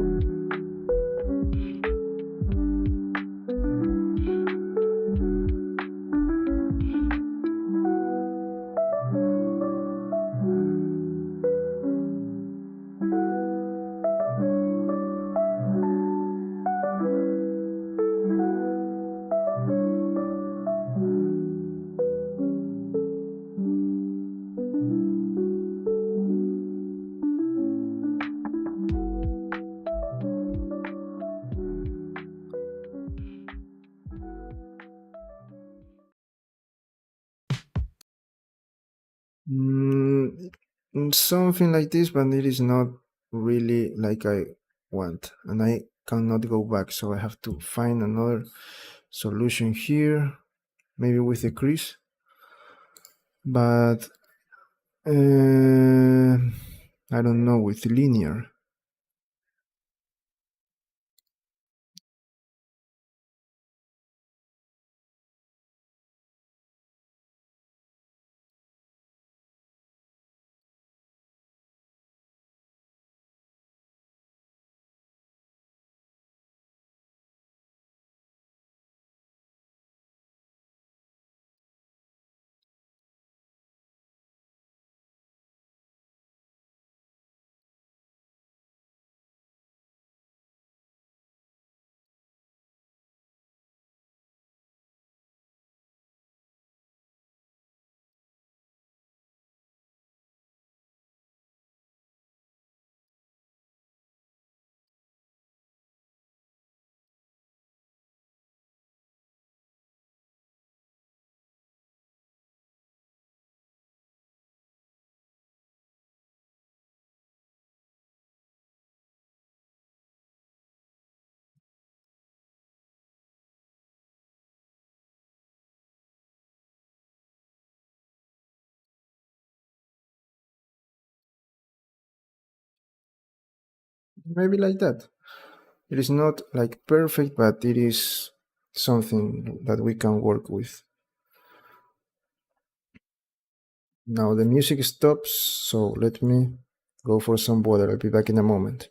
Speaker 1: Mm, Something like this, but it is not really like I want, and I cannot go back, so I have to find another solution here, maybe with the crease, but I don't know, with linear. Maybe like that. It is not like perfect, but it is something that we can work with. Now the music stops, so let me go for some water. I'll be back in a moment.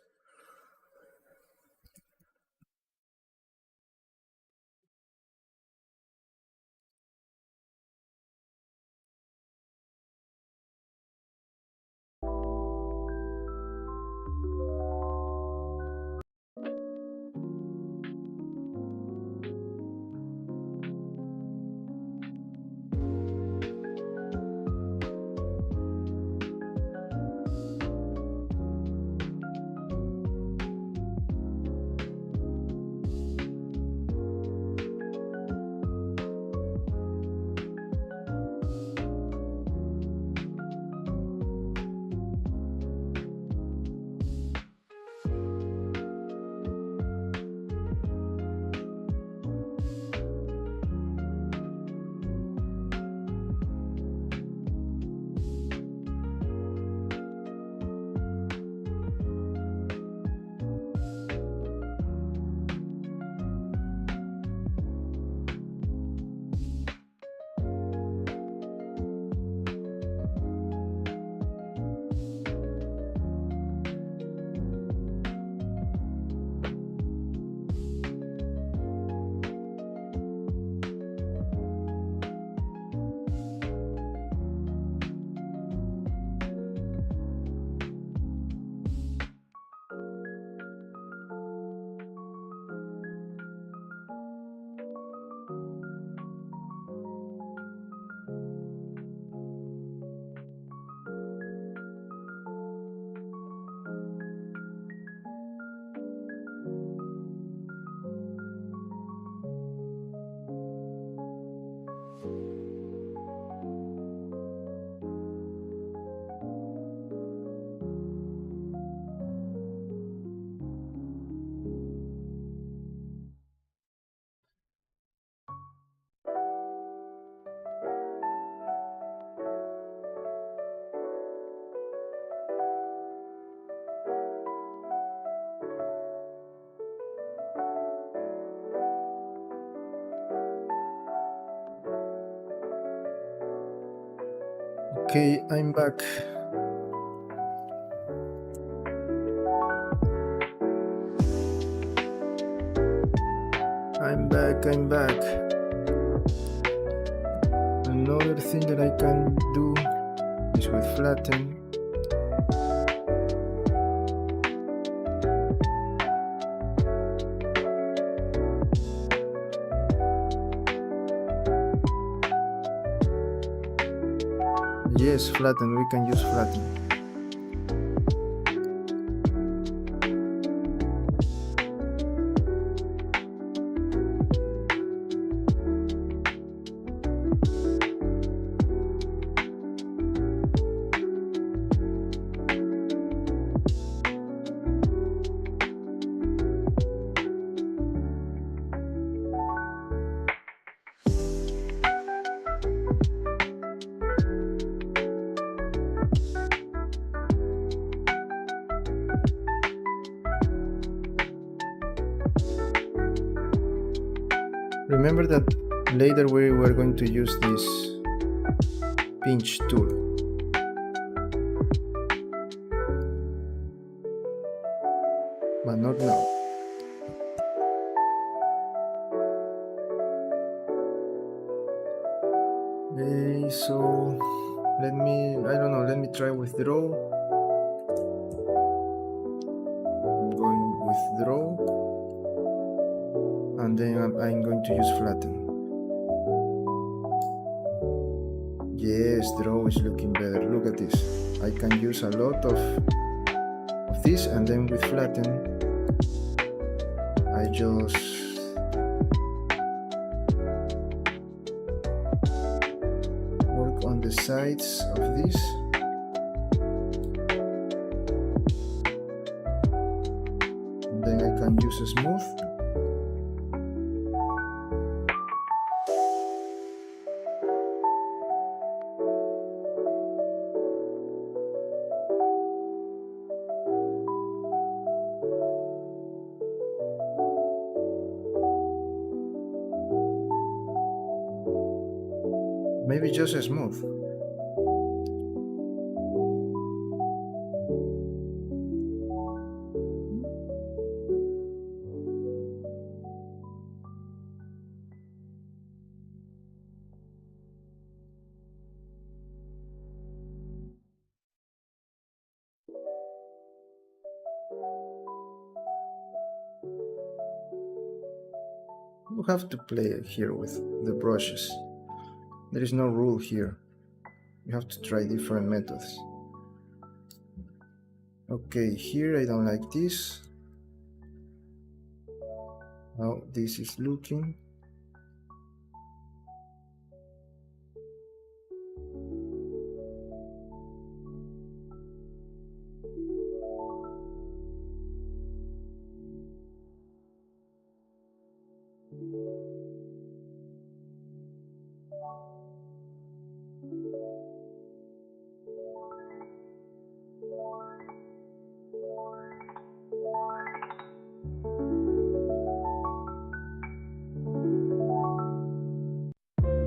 Speaker 1: Okay, I'm back. I'm back. Another thing that I can do is with flatten. Yes, flatten, we can use flatten. Remember that later we were going to use this pinch tool. But not now. Okay, so let me try with draw. I'm going with draw. And then I'm going to use flatten. Yes, draw is looking better. Look at this. I can use a lot of this, and then with flatten, I just work on the sides of this. And then I can use a smooth. Maybe just a smooth. You have to play here with the brushes. There is no rule here. You have to try different methods. Okay, here I don't like this. How this is looking.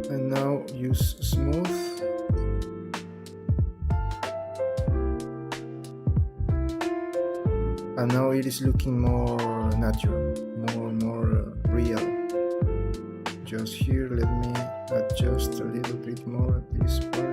Speaker 1: And now use smooth. And now it is looking more natural, more real. Just here, let me adjust a little bit more this part.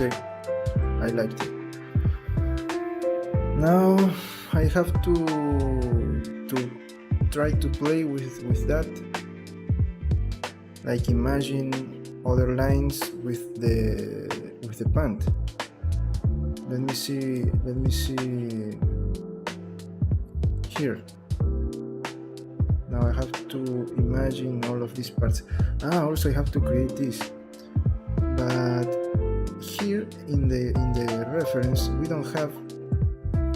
Speaker 1: Okay, I liked it. Now I have to try to play with that, like imagine other lines with the pant. Let me see here. Now I have to imagine all of these parts. Also I have to create this, but here in the reference we don't have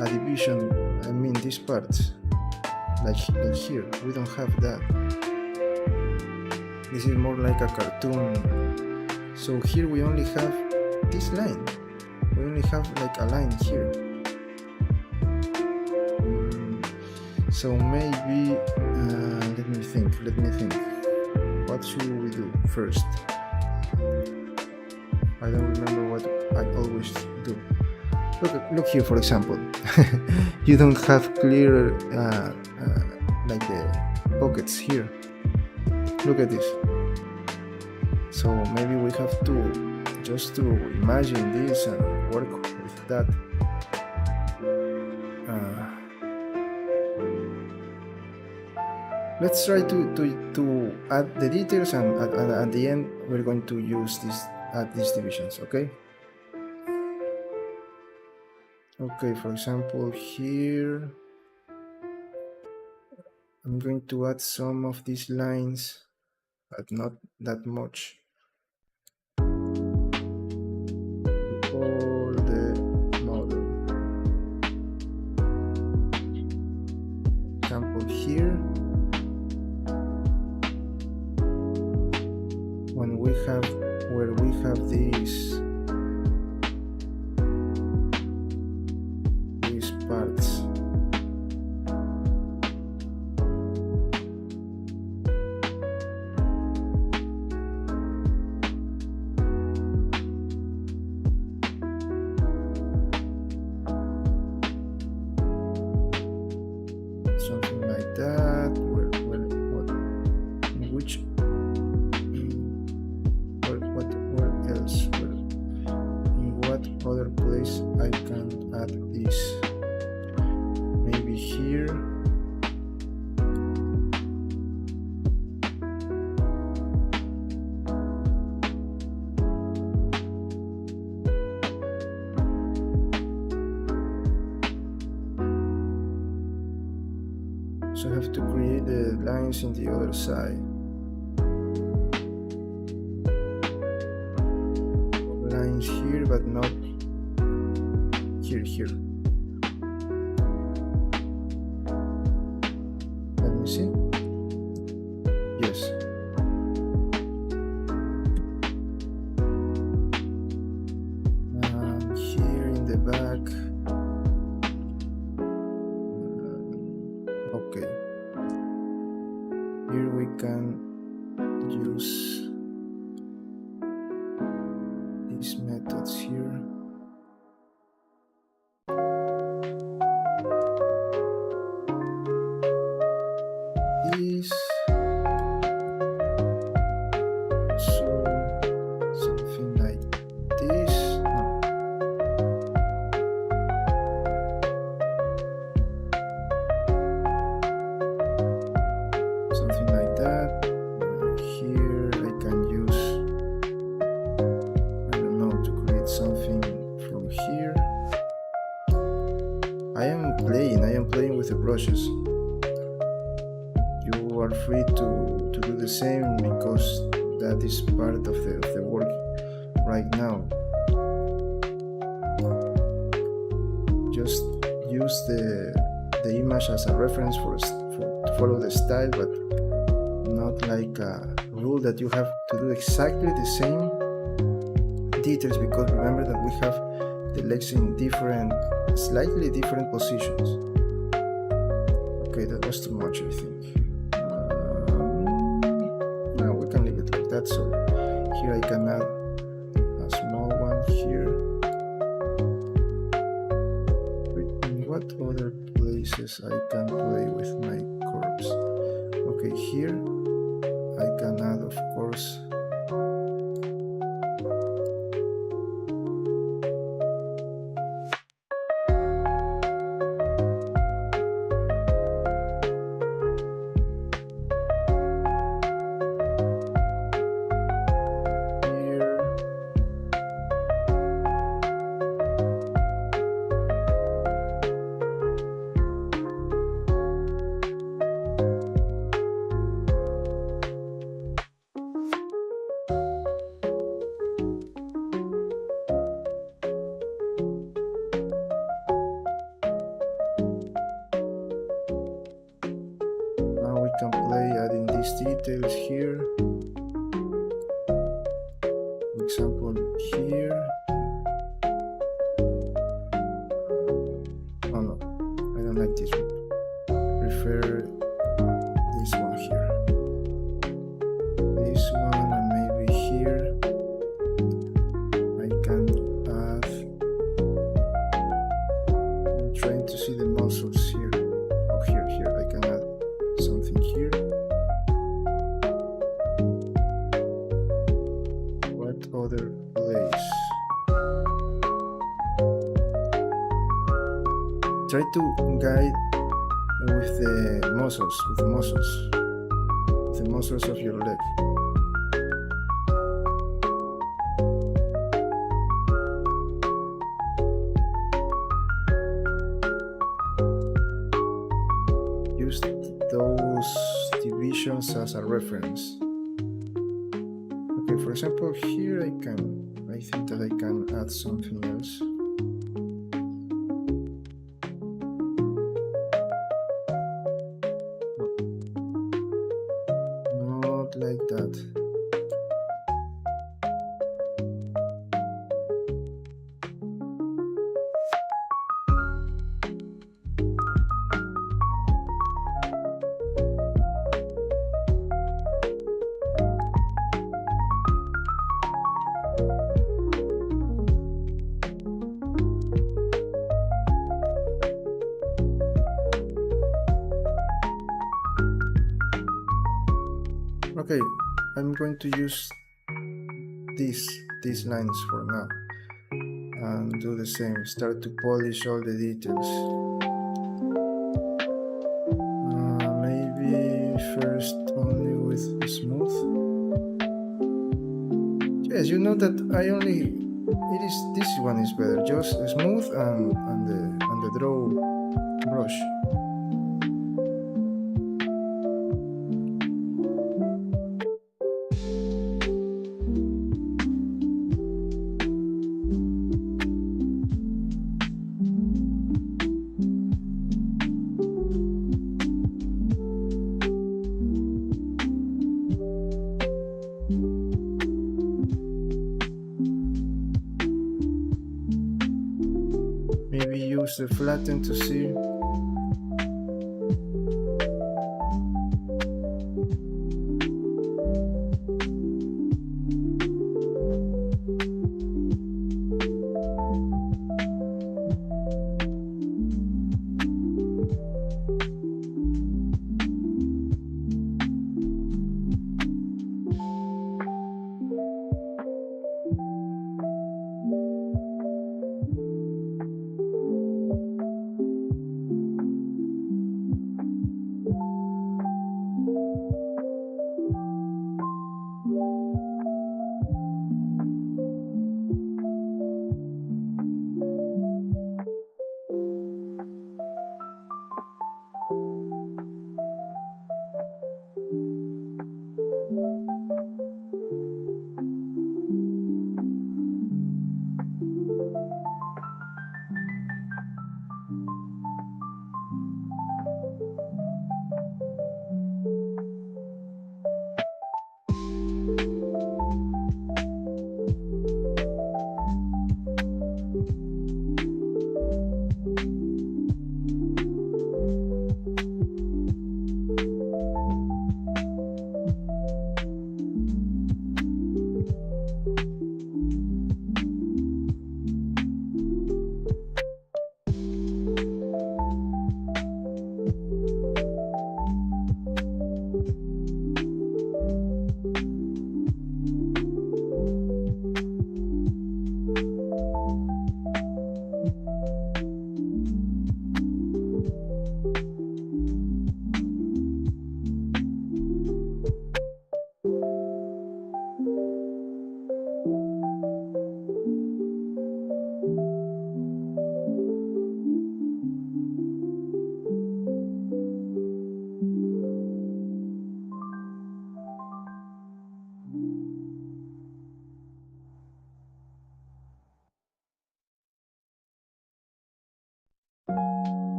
Speaker 1: a division. I mean these parts, like here we don't have that. This is more like a cartoon. So here we only have this line. We only have like a line here. So maybe let me think. What should we do first? I don't remember what I always do. Look here, for example. You don't have clear like the pockets here. Look at this. So maybe we have to just to imagine this and work with that. Let's try to add the details, and at the end we're going to use add these divisions. Okay, for example here I'm going to add some of these lines, but not that much. For the model, example here, where we have these parts. Something like that. What else? In what other place I can add this? Maybe here. So I have to create the lines in the other side. Lines here, but not here. Let me see. Yes. Here in the back. Okay. Here we can use these methods here. This. So something like this. Something like that. Here I can use, I don't know, to create something from here. I am playing with the brushes. You are free to do the same, because that is part of the work right now. Just use the image as a reference to follow the style, but not like a rule that you have to do exactly the same details, because remember that we have the legs in slightly different positions. Okay, that was too much, I think. Now we can leave it like that. So here I can add a small one here. In what other places I can play with my curves? Okay, here I can add, of course, details here. For example, here. Oh no, I don't like this one. I prefer this one here. This one, and maybe here I can add. I'm trying to see the muscles here. Oh, here I can add something here. What other place? Try to guide with the muscles, of your leg. Use those divisions as a reference. Okay, for example, here I think that I can add something else. Not like that. Okay, I'm going to use these lines for now and do the same. Start to polish all the details. Maybe first only with smooth. Yes, you know that this one is better. Just smooth and the draw brush. Maybe use the flatten to see.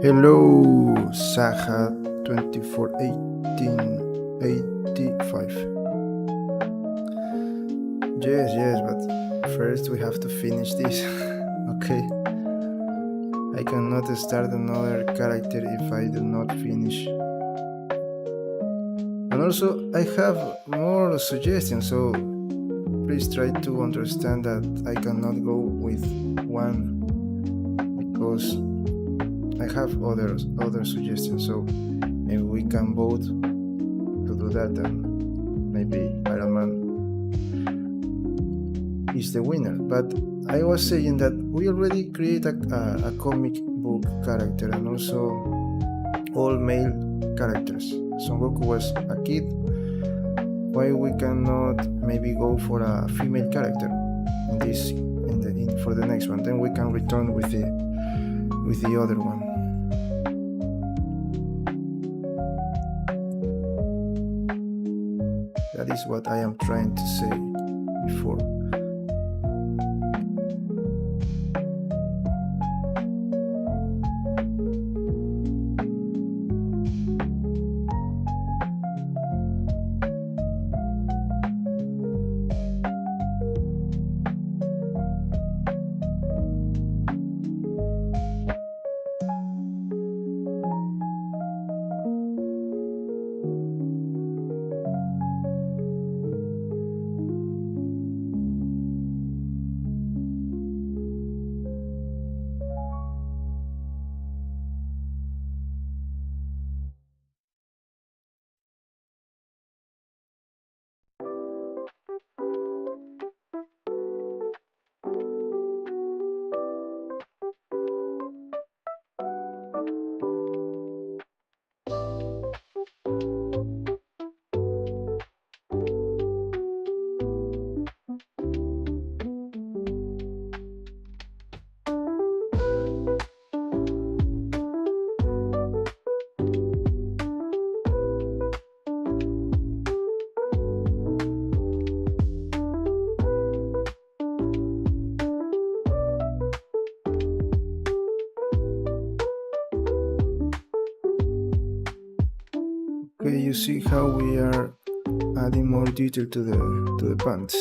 Speaker 1: Hello, Saha 2418. 85. Yes, but first we have to finish this. Okay. I cannot start another character if I do not finish. And also, I have more suggestions, so please try to understand that I cannot go with one because I have other suggestions. So maybe we can vote to do that, and maybe Iron Man is the winner. But I was saying that we already create a comic book character and also all male characters. Son Goku was a kid. Why we cannot maybe go for a female character for the next one? Then we can return with the other one. That is what I am trying to say before. Okay, you see how we are adding more detail to the pants.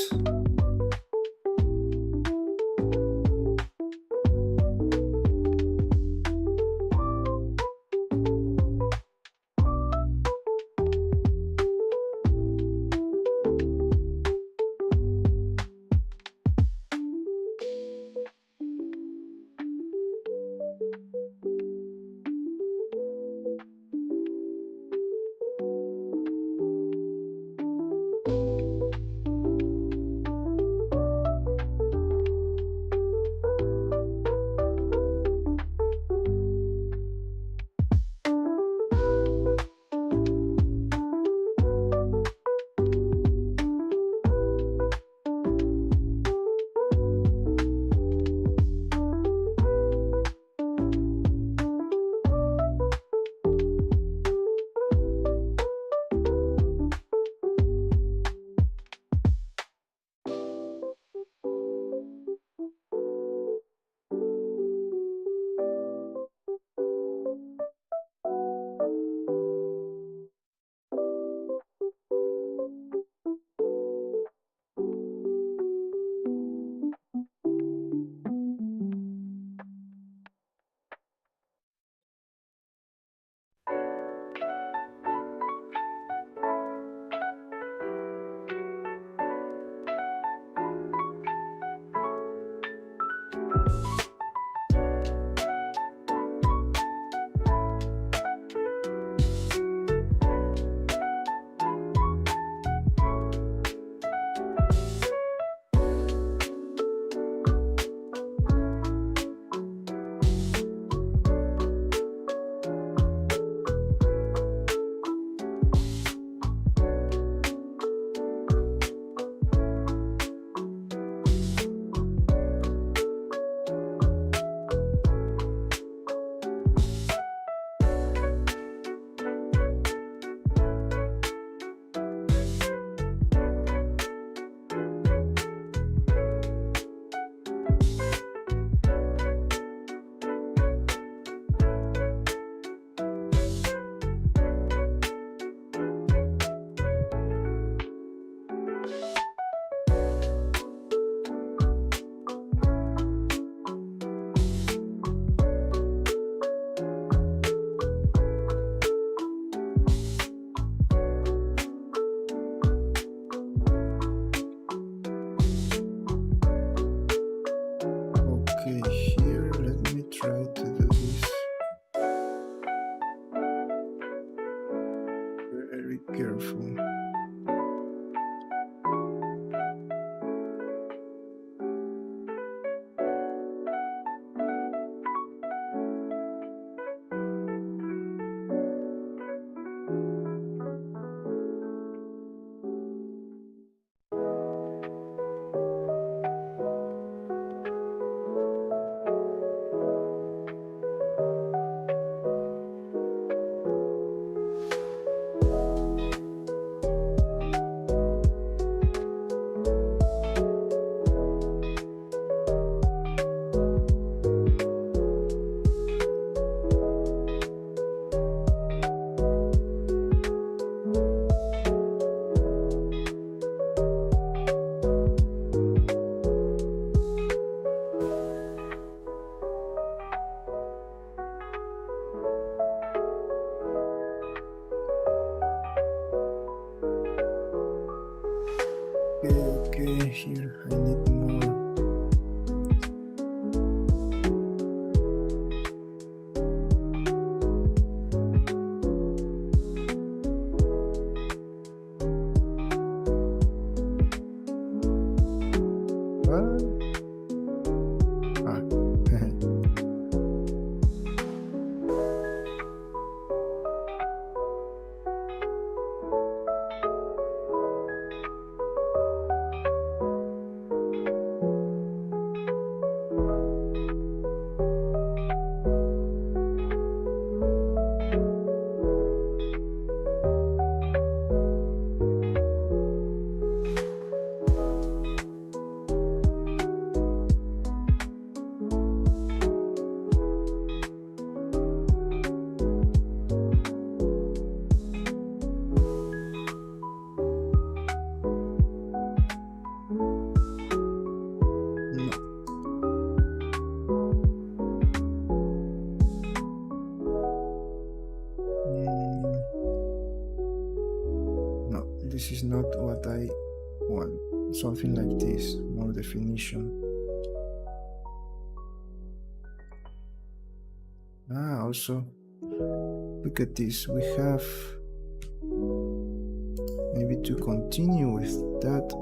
Speaker 1: Okay, here let me try to do this very careful. Okay, here I need more. What? Ah. No. Mm, no, this is not what I want. Something like this, more definition. Also, look at this. We have maybe to continue with that.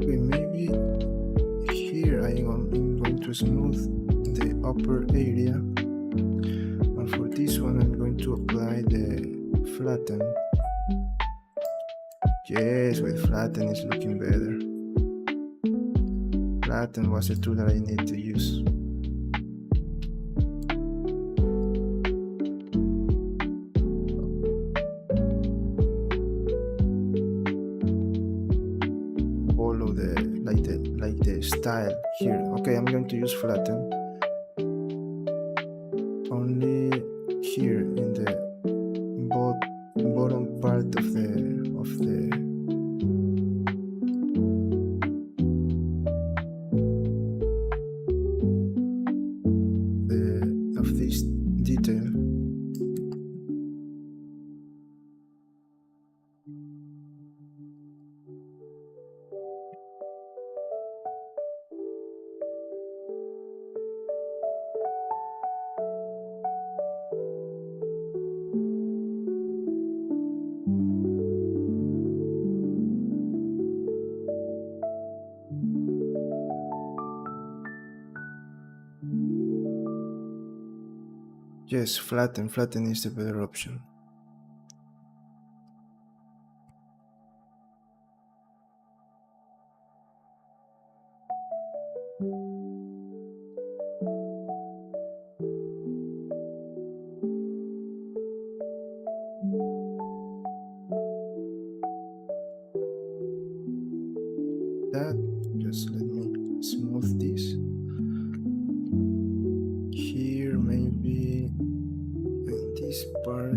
Speaker 1: Okay, maybe here I'm going to smooth the upper area, and for this one I'm going to apply the flatten. Yes, with flatten it's looking better. Flatten was a tool that I need to use. Follow the style here. Okay, I'm going to use flatten only here in the bottom part of this detail. Yes, flatten. Flatten is the better option. That, just let me smooth this. Here, maybe in this part.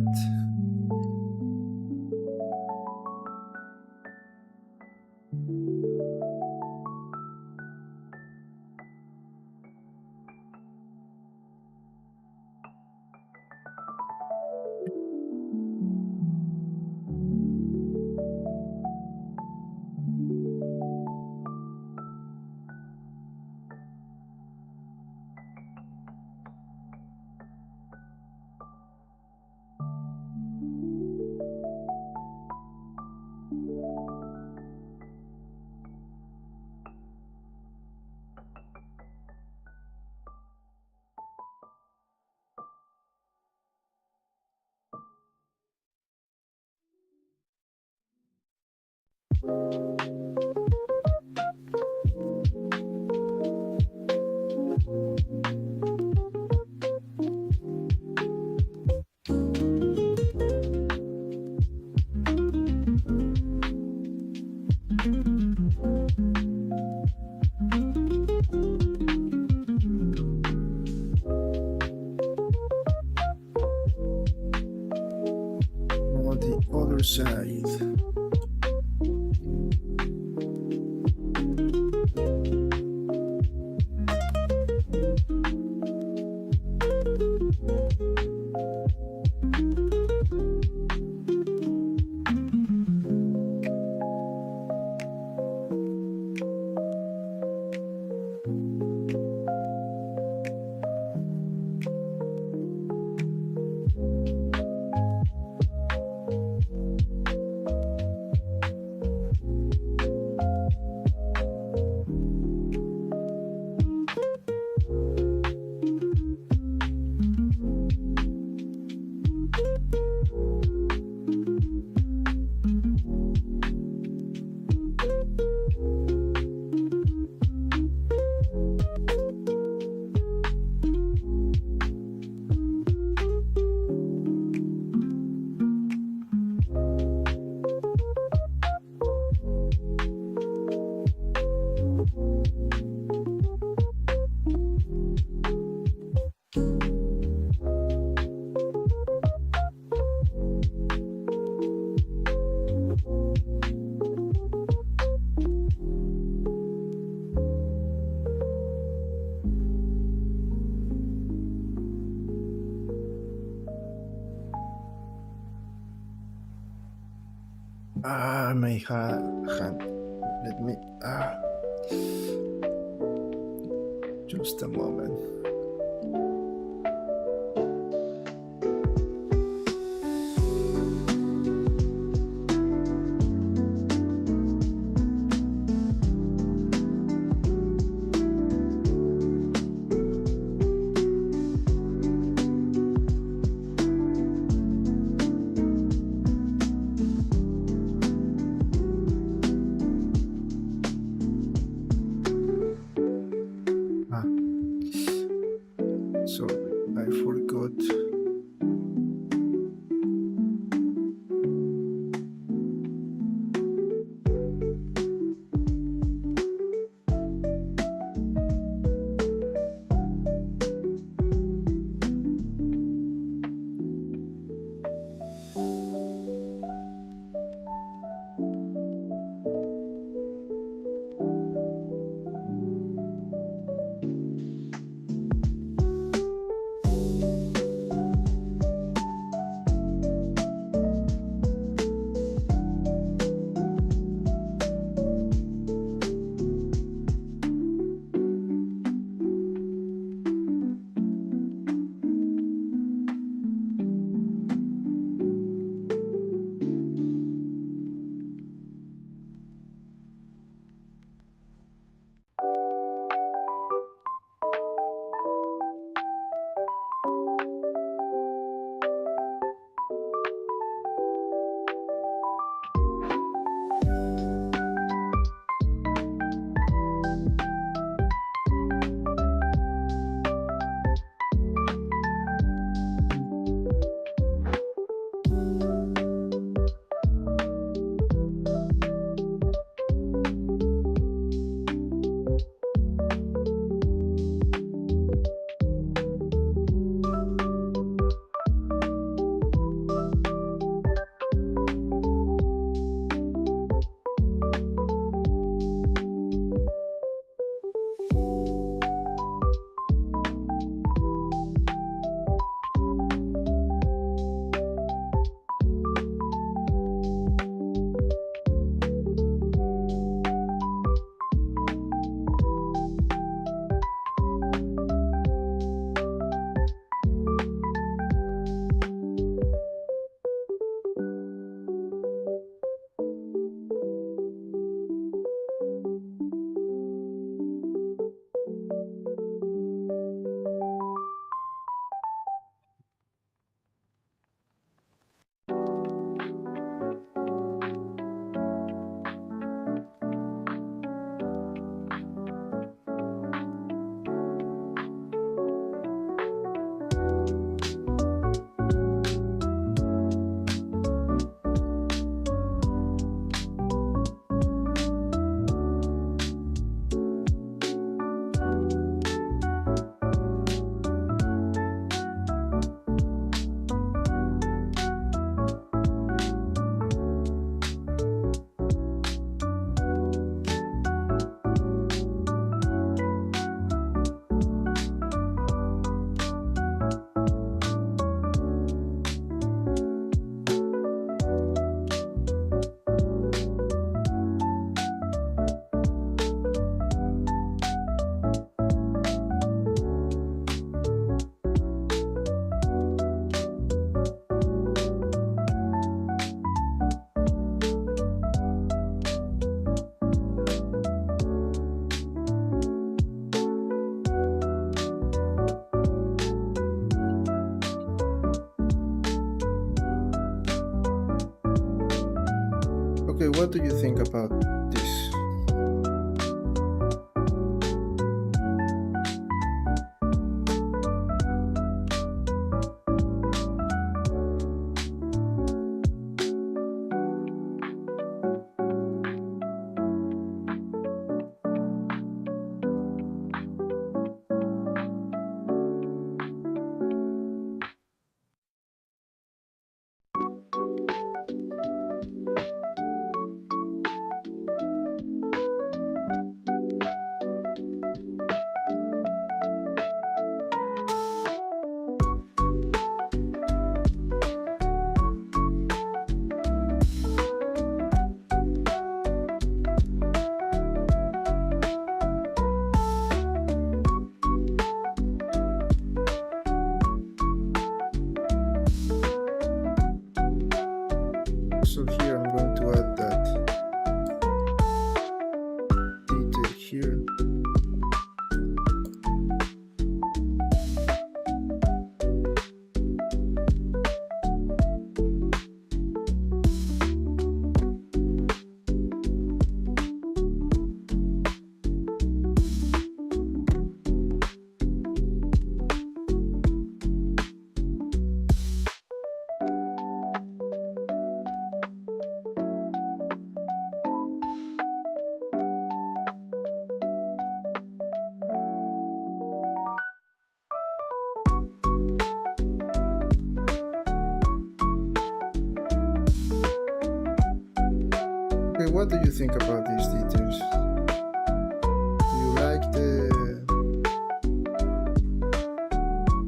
Speaker 1: On the other side. My hand. Let me. Just a moment. Okay, what do you think about this? So here I'm going to add that detail here. Okay, what do you think about these details? Do you like the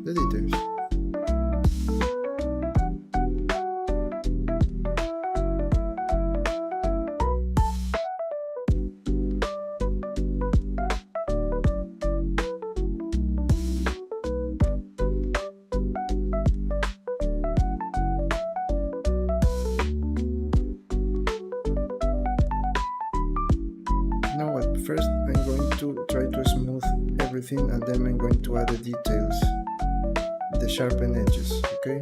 Speaker 1: details? You know what? First, I'm going to try to smooth everything, and then I'm going to add the details, the sharpened edges. Okay.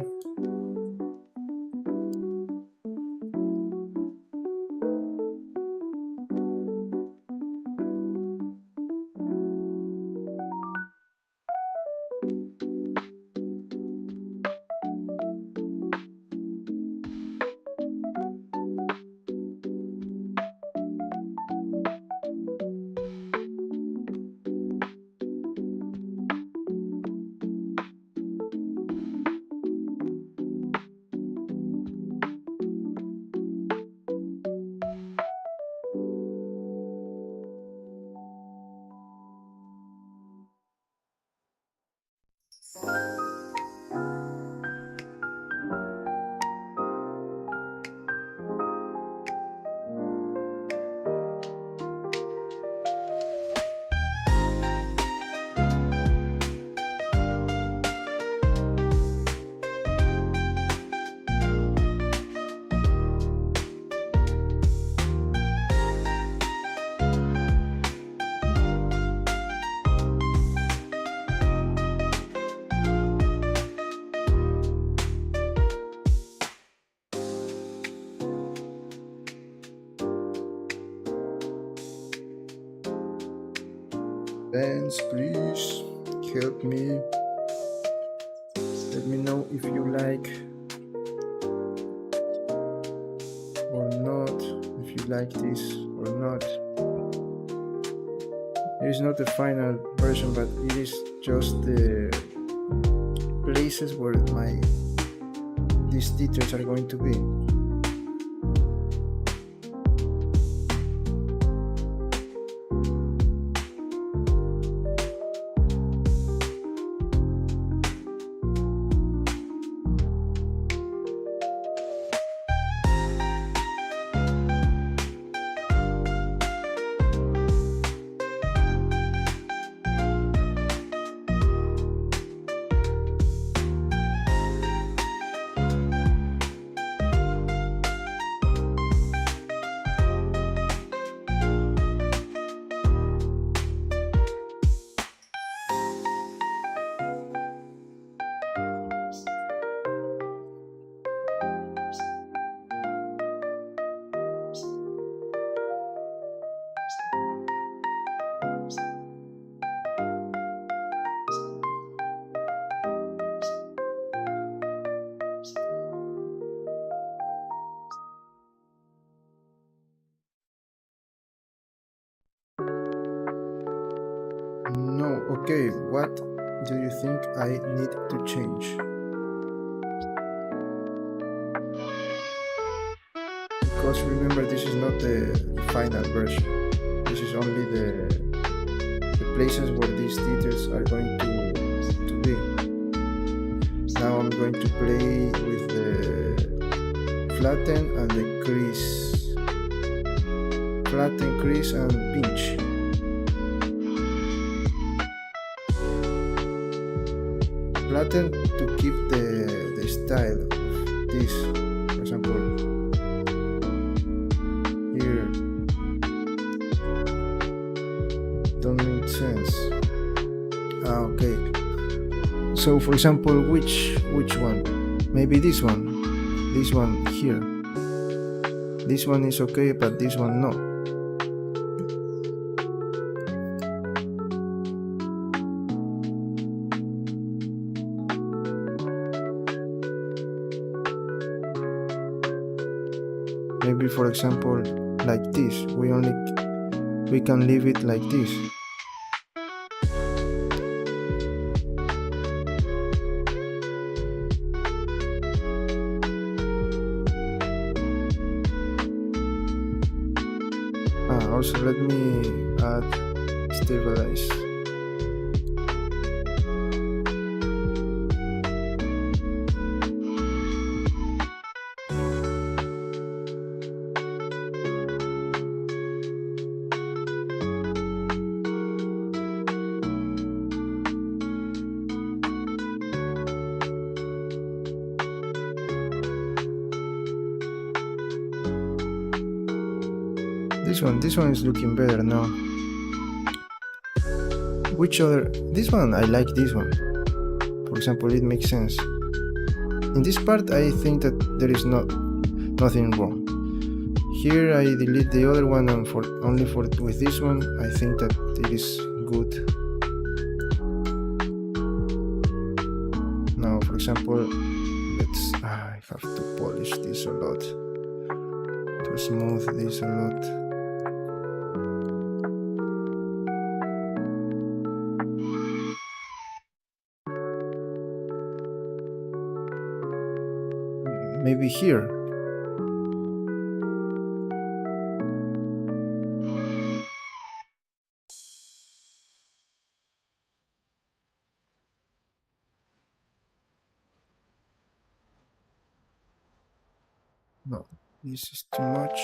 Speaker 1: Friends, please help me. Let me know if you like or not, if you like this or not. It is not the final version, but it is just the places where these details are going to be. No, okay, what do you think I need to change? Because remember, this is not the final version. This is only the places where these details are going to be. Now I'm going to play with the flatten and the crease. Flatten, crease and pinch. Flatten to keep the style of this. For example, here don't make sense. Okay. So for example, which one? Maybe this one. This one here. This one is okay, but this one no. Maybe for example like this. We can leave it like this. Also let me add stabilize. This one is looking better now. Which other? This one, I like this one. For example, it makes sense. In this part, I think that there is nothing wrong. Here, I delete the other one, and with this one, I think that it is good. Now, for example, I have to polish this a lot, to smooth this a lot. Maybe here. No, this is too much.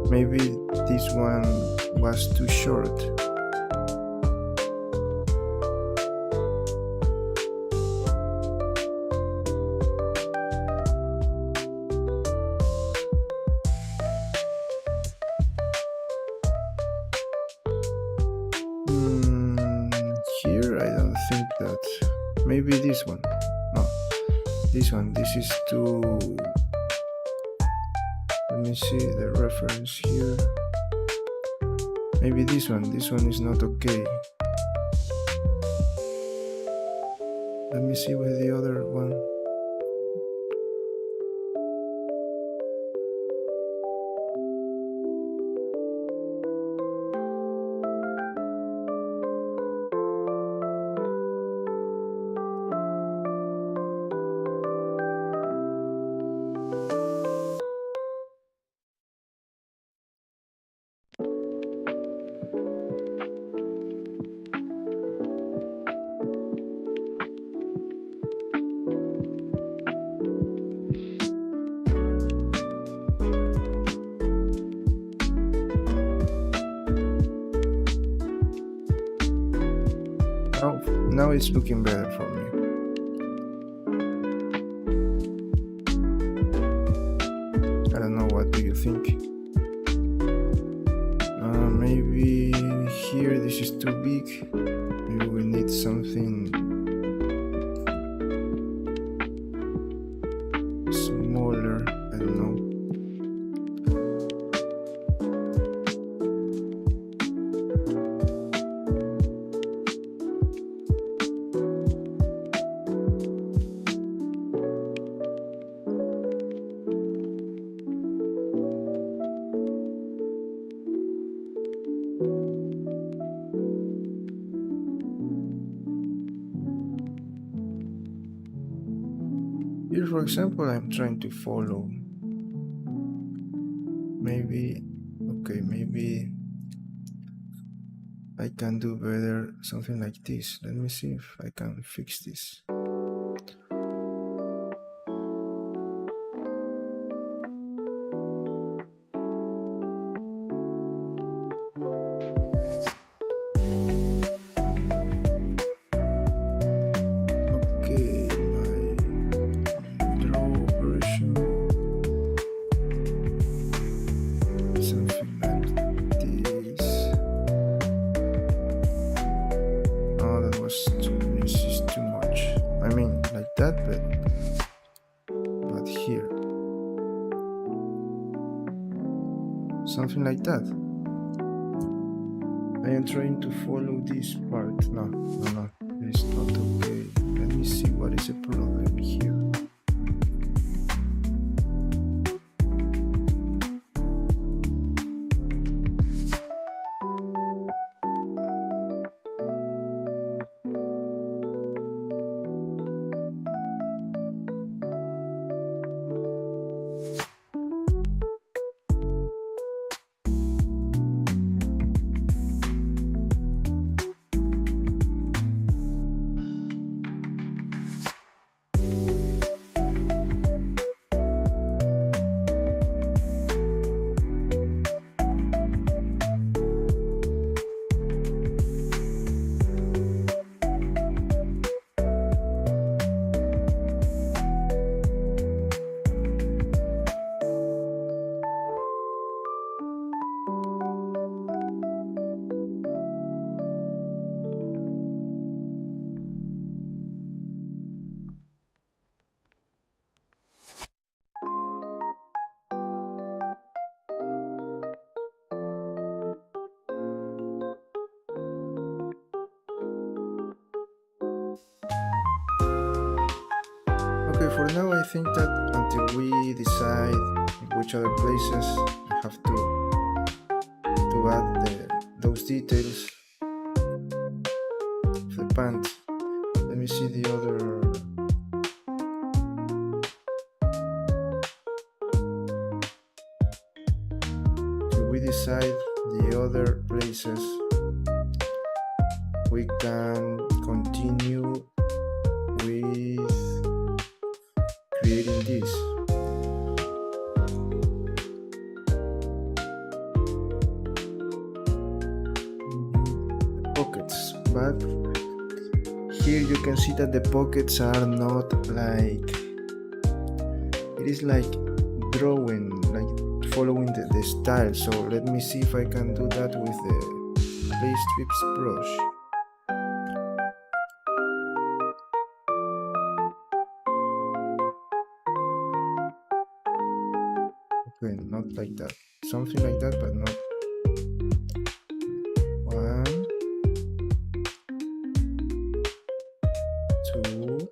Speaker 1: Maybe this one was too short. Here I don't think that. Maybe this one. No, this one. This is too. Let me see the reference here. Maybe this one is not okay. Let me see with the other one. Now it's looking better for me. I don't know, what do you think? Maybe here this is too big. Maybe we need something smaller. I don't know. for example, I'm trying to follow. Maybe, okay, maybe I can do better something like this. Let me see if I can fix this. Okay, my draw version, something like this. Oh, that was this is too much. I mean, like that, but here, something like that. I am trying to follow this part. No, it's not okay. Let me see what is the problem here. Okay, for now I think that until we decide in which other places I have to add those details of the pants. Let me see the other. Till we decide the other places, we can continue with creating this. Pockets, but here you can see that the pockets are not like, it is like drawing, like following the style. So let me see if I can do that with the play strips brush. Okay, not like that, something like that, but not. One, two,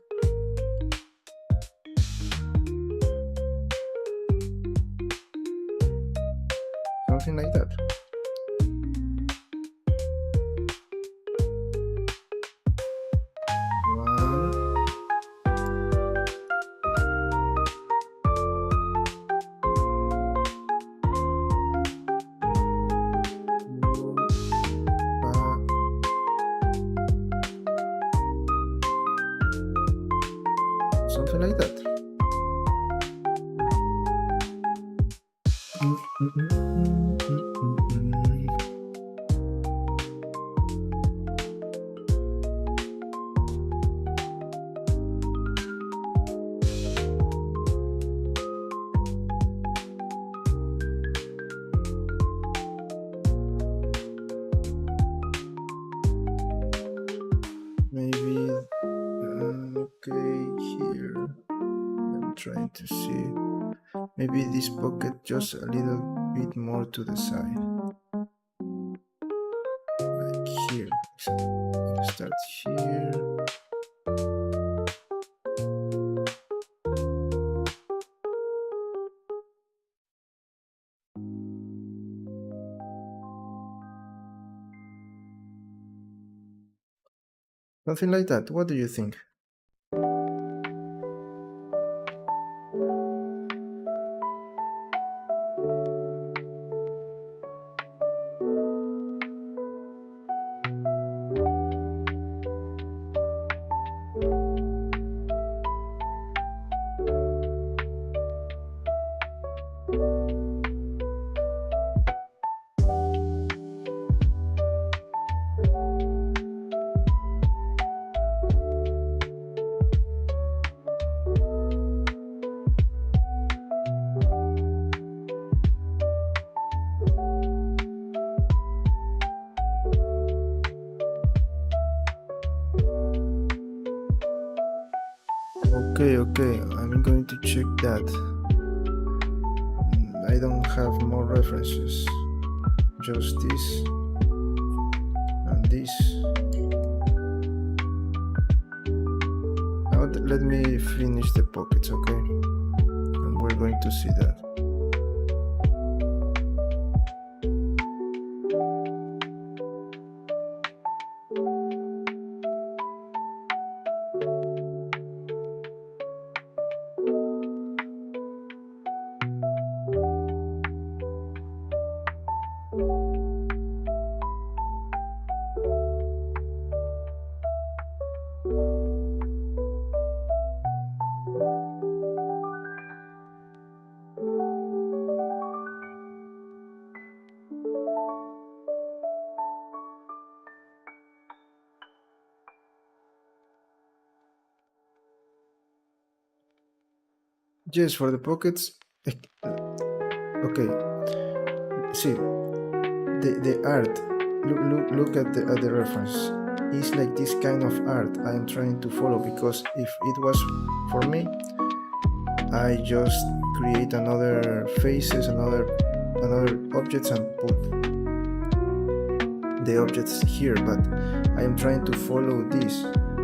Speaker 1: something like that. One, something like that. Maybe okay, here I'm trying to see, maybe this pocket just a little bit more to the side, like here. Start here. Something like that. What do you think? Okay, I'm going to check that. I don't have more references, just this and this. Now let me finish the pockets, okay? And we're going to see that. Yes, for the pockets. Okay, see the art. Look at the reference. It's like this kind of art I'm trying to follow, because if it was for me, I just create another faces, another objects, and put the objects here. But I am trying to follow this.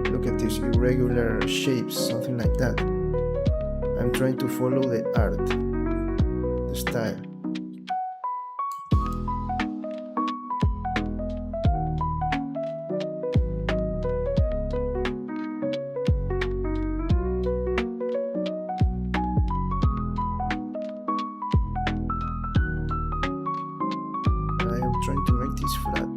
Speaker 1: Look at these irregular shapes, something like that. I'm trying to follow the art, the style. I am trying to make this flat.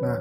Speaker 1: Ah,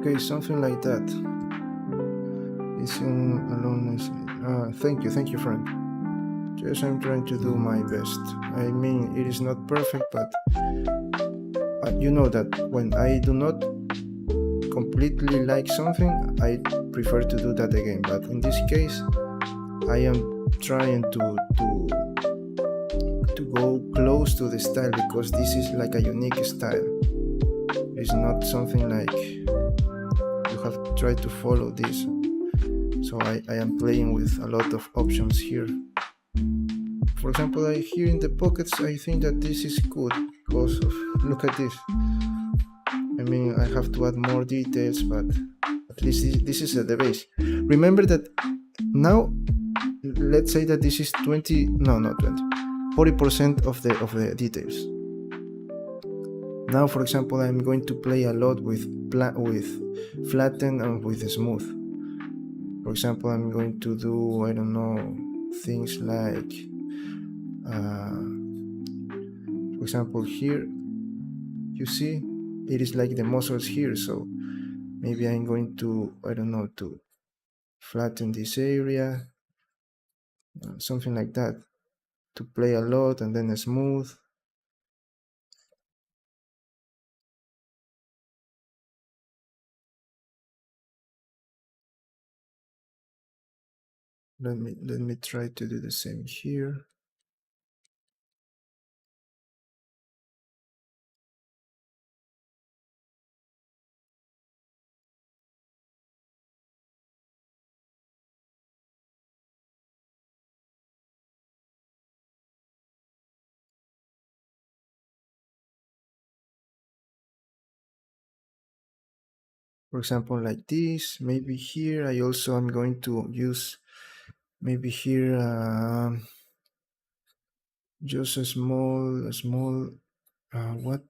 Speaker 1: Okay, something like that. It's aloneness. Thank you, friend. Yes, I'm trying to do my best. I mean, it is not perfect, but you know that when I do not completely like something, I prefer to do that again. But in this case, I am trying to go close to the style, because this is like a unique style. It's not something like you have to try to follow this. So I am playing with a lot of options here. For example, here in the pockets, I think that this is good because of, look at this. I mean, I have to add more details, but at least this is at the base. Remember that now, let's say that this is 40% of the details. Now, for example, I'm going to play a lot with flatten and with smooth. For example, I'm going to do, I don't know, things like, for example, here, you see, it is like the muscles here, so maybe I'm going to, I don't know, to flatten this area, something like that, to play a lot, and then smooth. Let me try to do the same here. For example, like this. Maybe here I also am going to use, maybe here, just a small,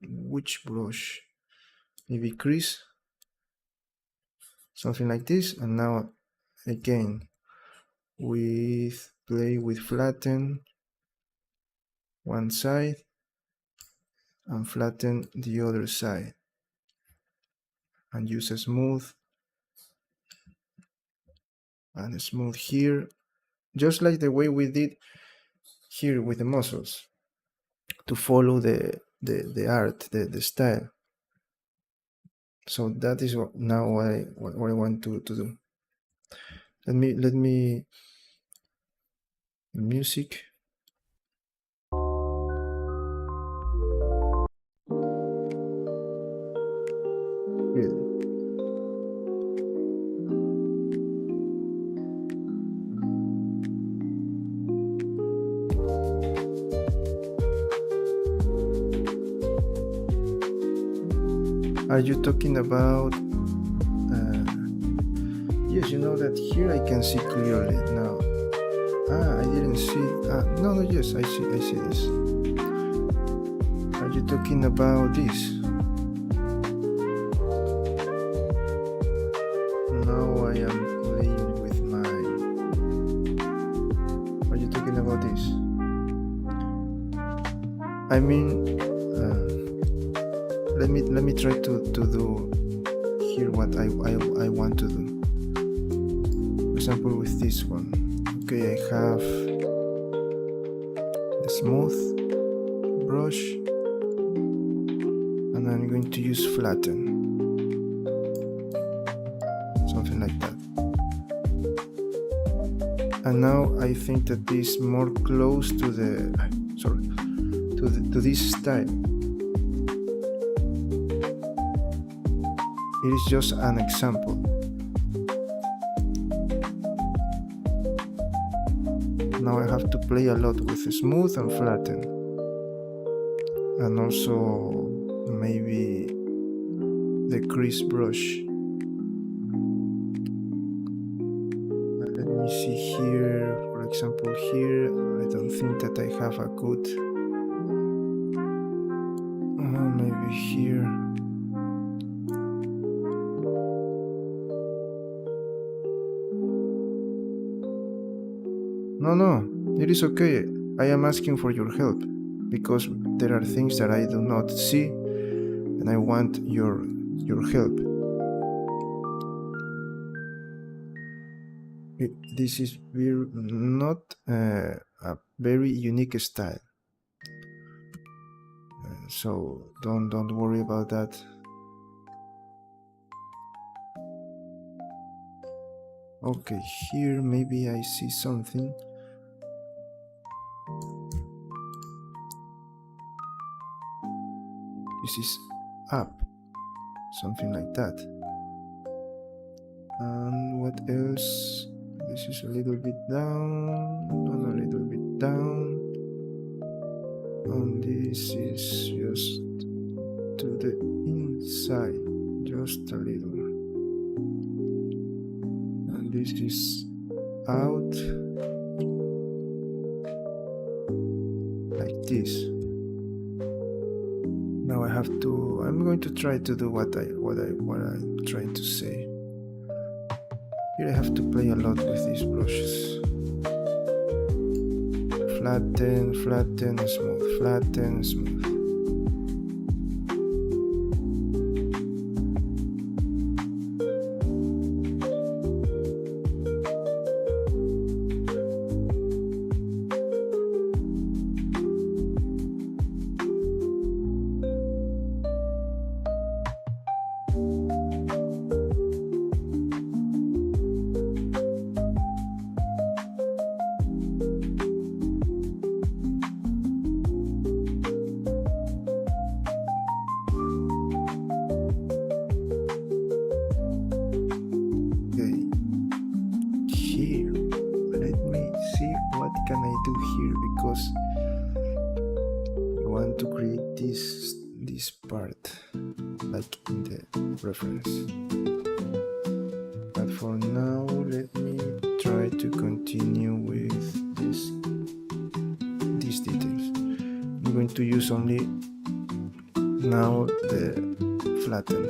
Speaker 1: which brush? Maybe crease, something like this. And now again, play with flatten one side and flatten the other side, and use a smooth and smooth here, just like the way we did here with the muscles, to follow the art, the style. So that is what I want to do. Let me music. Good. Are you talking about? Yes, you know that here I can see clearly now. I didn't see. No, yes, I see this. Are you talking about this? Now I am playing with my. Are you talking about this? I mean, let me try to do here what I want to do. For example, with this one. Okay, I have the smooth brush, and I'm going to use flatten, something like that. And now I think that this is more close to the to this style. It is just an example. Now I have to play a lot with smooth and flatten, and also maybe the crease brush. Let me see here. For example, here I don't think that I have a good. Maybe here. No, it is okay. I am asking for your help, because there are things that I do not see, and I want your help. This is not a very unique style, so don't worry about that. Okay, here maybe I see something. This is up, something like that. And what else? This is a little bit down, and a little bit down, and this is just to the inside, just a little, and this is out like this. Now I'm going to try to do what I'm trying to say. Here I have to play a lot with these brushes. Flatten, flatten, smooth, flatten, smooth. Can I do here, because I want to create this part like in the reference, but for now let me try to continue with these details. I'm going to use only now the flatten.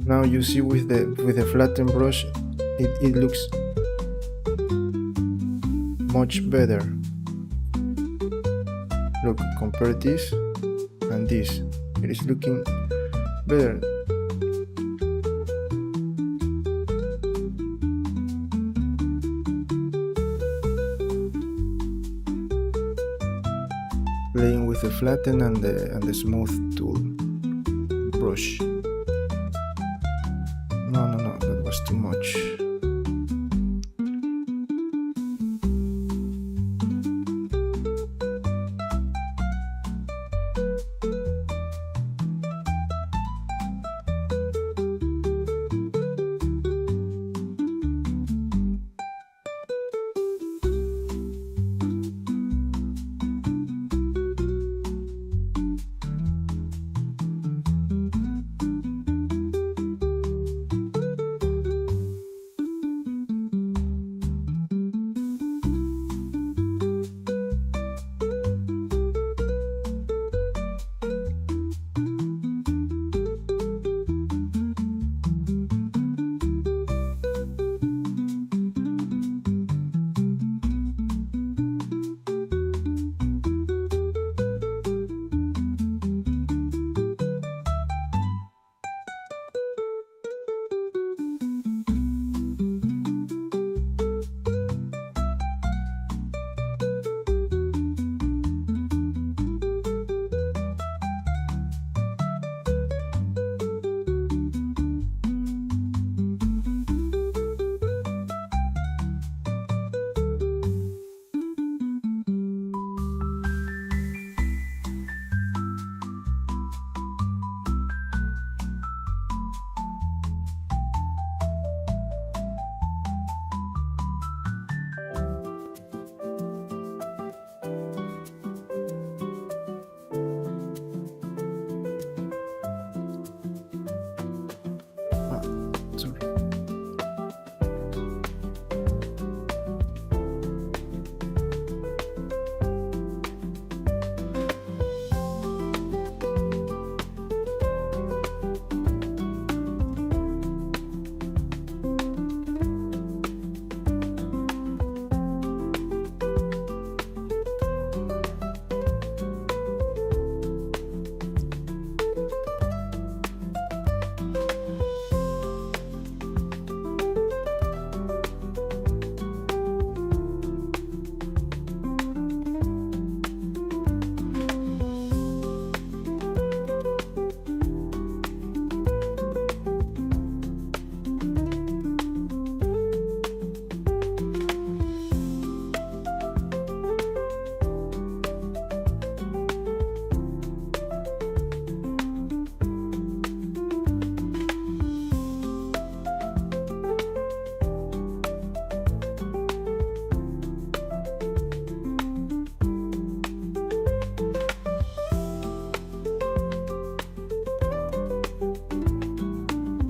Speaker 1: Now you see with the flattened brush, it looks much better. Look, compare this and this. It is looking better. Playing with the flatten and the smooth tool brush. No, that was too much.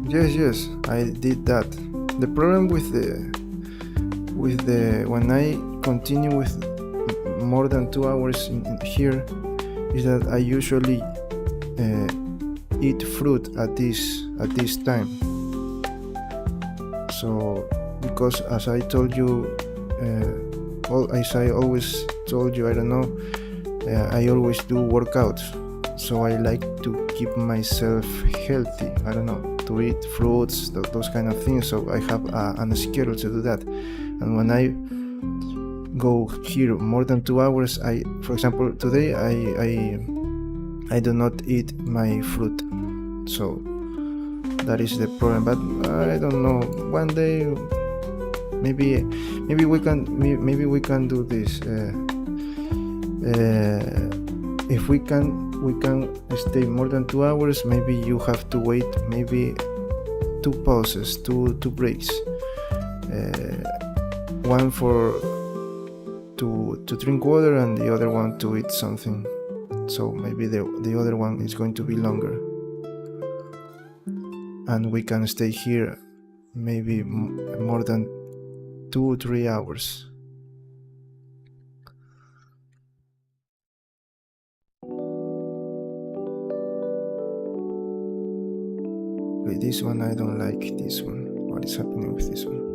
Speaker 1: Yes, yes, I did that. The problem with the when I continue with more than 2 hours in here is that I usually eat fruit at this time. So because as I told you, as I always told you, I don't know, I always do workouts. So I like to keep myself healthy. I don't know, to eat fruits, those kind of things. So I have a schedule to do that. And when I go here more than 2 hours, for example, today I do not eat my fruit. So that is the problem. But I don't know. One day, maybe we can do this. If we can stay more than 2 hours. Maybe you have to wait. Maybe two pauses, two breaks. One for to drink water and the other one to eat something. So maybe the other one is going to be longer. And we can stay here maybe more than 2-3 hours. Okay, this one I don't like. This one. What is happening with this one?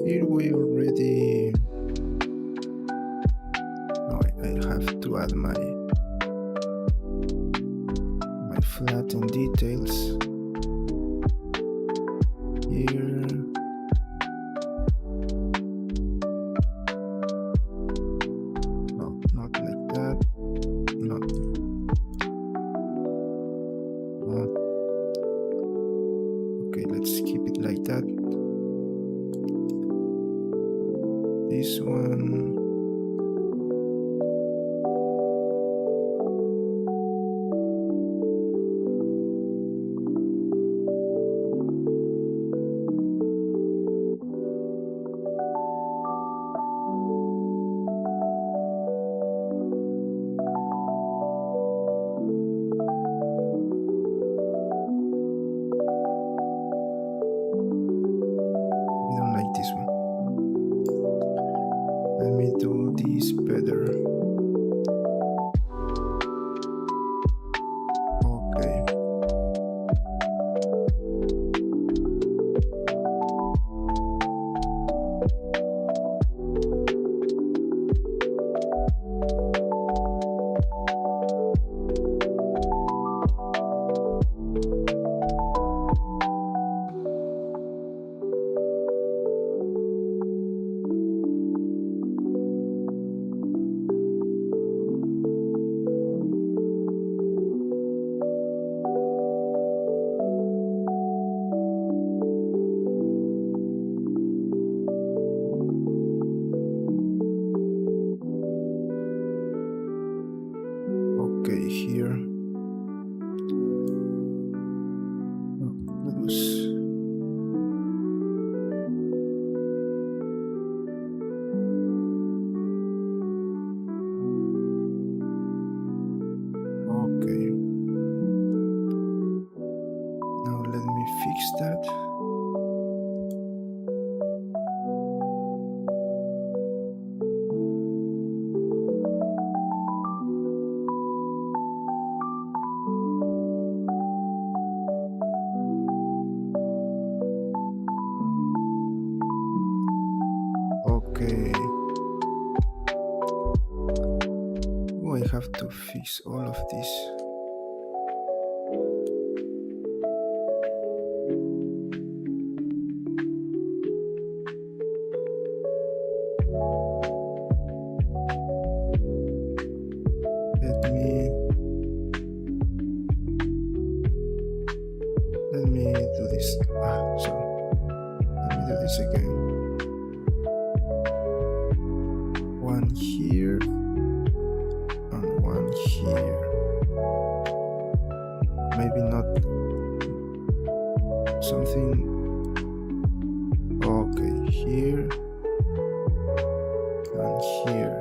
Speaker 1: Here we already. No, I have to add my flatten details here. No, not like that. No. Okay, let's keep it like that. This one. I don't like this one. Let me do this better. Okay. that? Okay. Oh, I have to fix all of this. Let me do this. Sorry. Let me do this again. One here and one here. Maybe not something. Okay, here and here.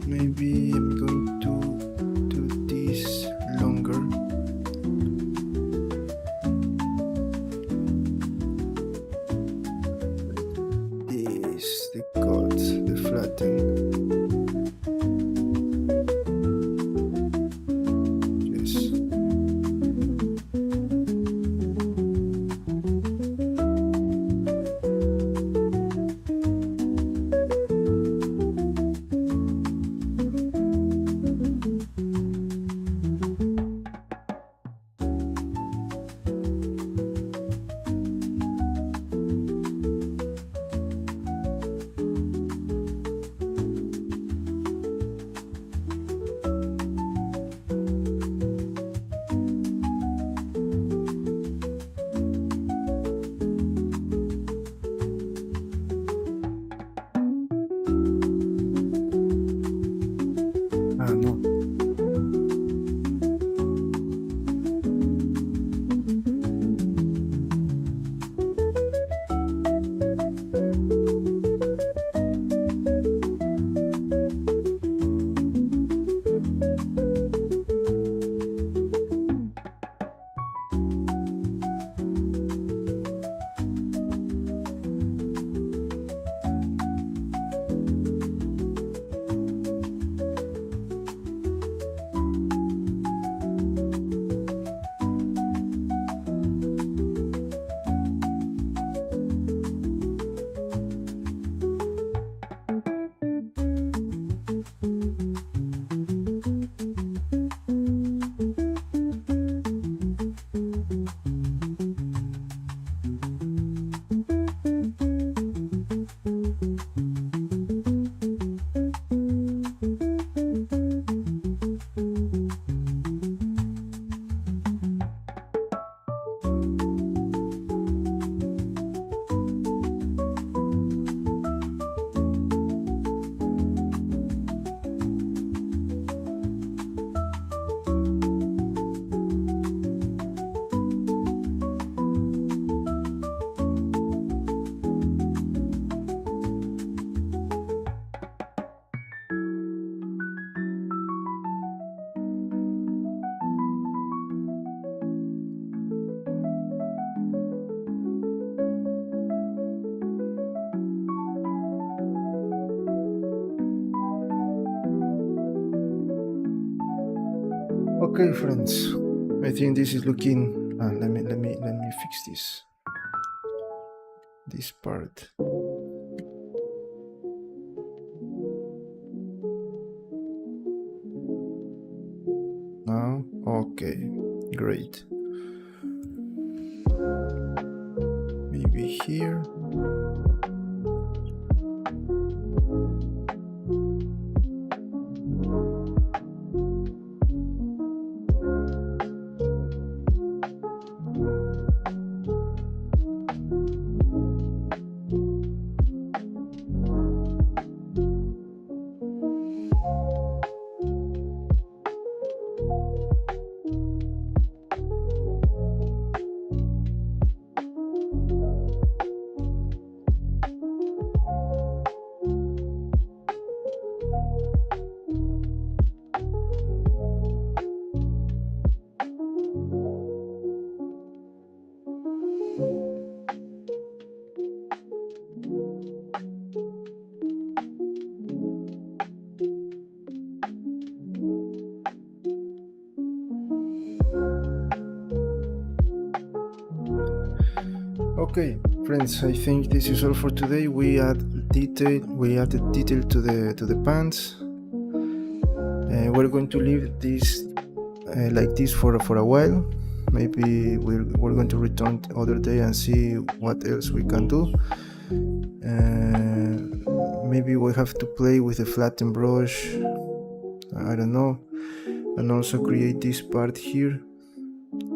Speaker 1: Maybe I'm going to do this longer. This, the cut, the flatten. Yes. Okay, friends, I think this is looking. Let me fix this part. Now, okay, great. Maybe here. Okay, friends, I think this is all for today. We added detail to the pants. We're going to leave this like this for a while. Maybe we're going to return other day and see what else we can do. Maybe we have to play with a flattened brush, I don't know, and also create this part here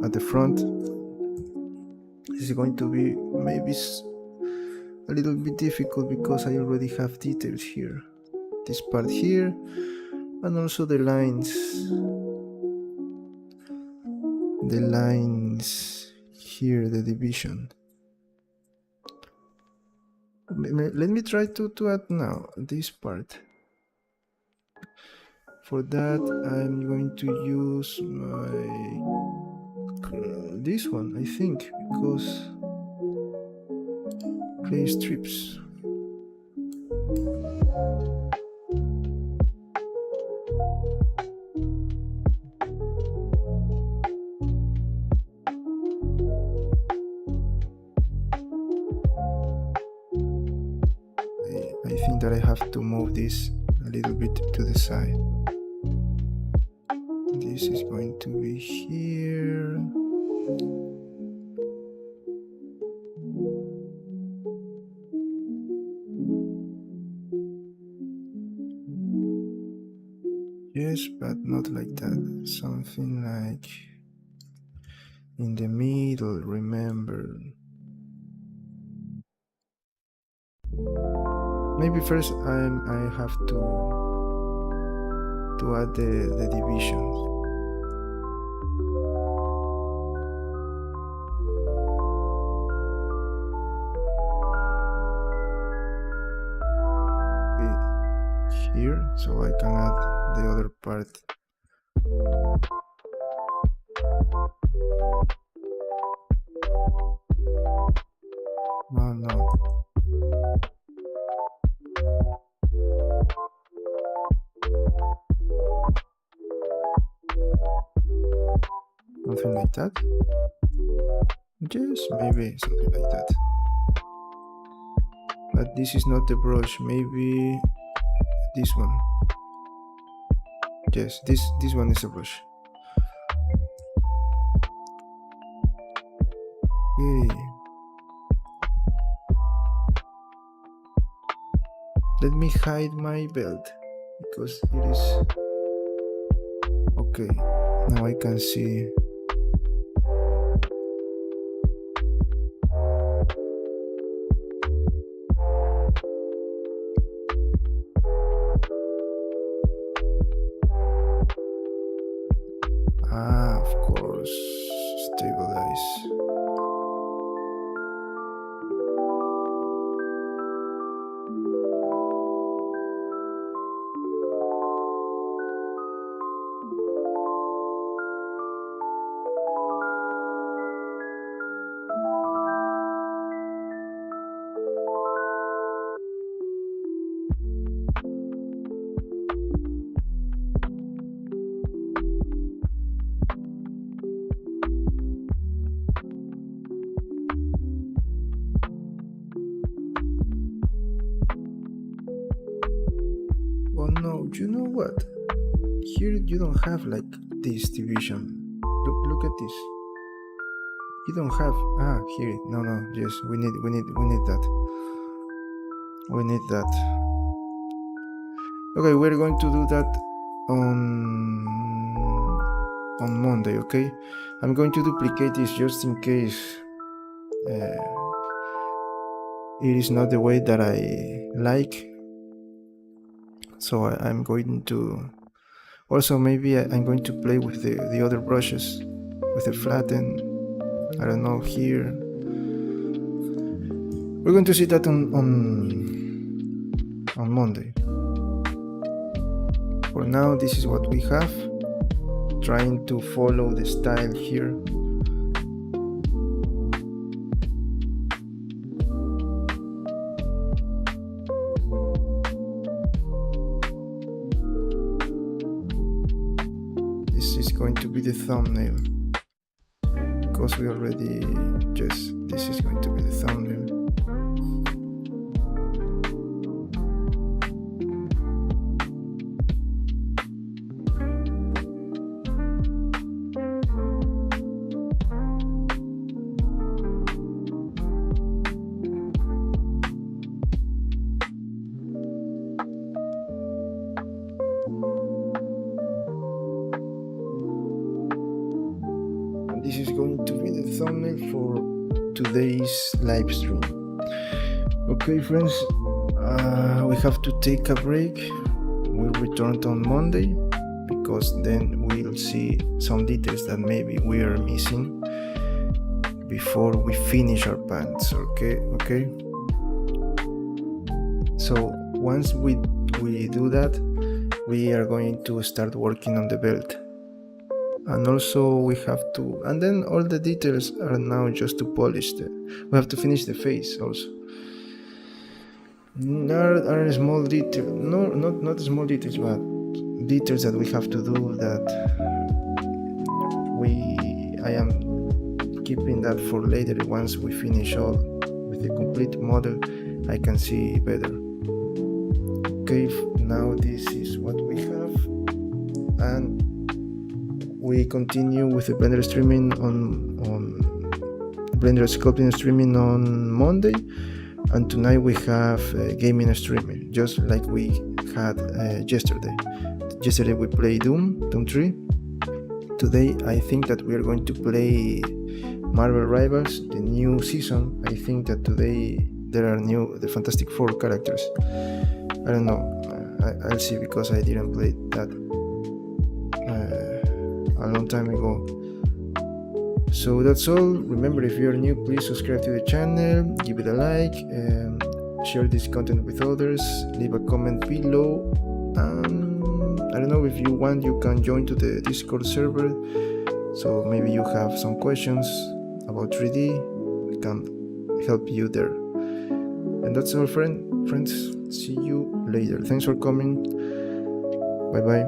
Speaker 1: at the front. This is going to be maybe a little bit difficult because I already have details here. This part here, and also the lines here, the division. Let me try to add now this part. For that, I'm going to use this one, I think, because clay strips. I think that I have to move this a little bit to the side. This is going to be here. Yes, but not like that. Something like in the middle, remember. Maybe first I have to add the divisions. Here, so I can add the other part. No. Something like that. Yes, maybe something like that. But this is not the brush. Maybe this one. Yes, this one is a brush. Okay. Let me hide my belt because it is okay. Now I can see. Of course, stabilize. you know what? Here you don't have like this division. Look at this. You don't have here. No, yes, we need that. We need that. Okay, we're going to do that on Monday, okay? I'm going to duplicate this just in case it is not the way that I like. So I'm going to also maybe I'm going to play with the other brushes, with the flatten. I don't know here. We're going to see that on Monday. For now, this is what we have. Trying to follow the style here. This is going to be the thumbnail. Because we already, yes, this is going to be the thumbnail. This is going to be the thumbnail for today's live stream. Okay, friends, we have to take a break. We'll return on Monday because then we'll see some details that maybe we are missing before we finish our pants. Okay. So once we do that, we are going to start working on the belt. And also we have to, and then all the details are now just to polish we have to finish the face also. There are small details, not small details, but details that we have to do that I am keeping that for later. Once we finish all with the complete model, I can see better. Okay, now this is what we have, and we continue with the Blender streaming on Blender Sculpting streaming on Monday, and tonight we have gaming streaming, just like we had yesterday. Yesterday we played Doom 3. Today I think that we are going to play Marvel Rivals, the new season. I think that today there are the Fantastic Four characters. I don't know. I'll see, because I didn't play that a long time ago. So that's all. Remember, if you're new, please subscribe to the channel, give it a like, share this content with others, leave a comment below. I don't know, if you want, you can join to the Discord server, so maybe you have some questions about 3D, we can help you there. And that's all, friends. See you later. Thanks for coming. Bye bye.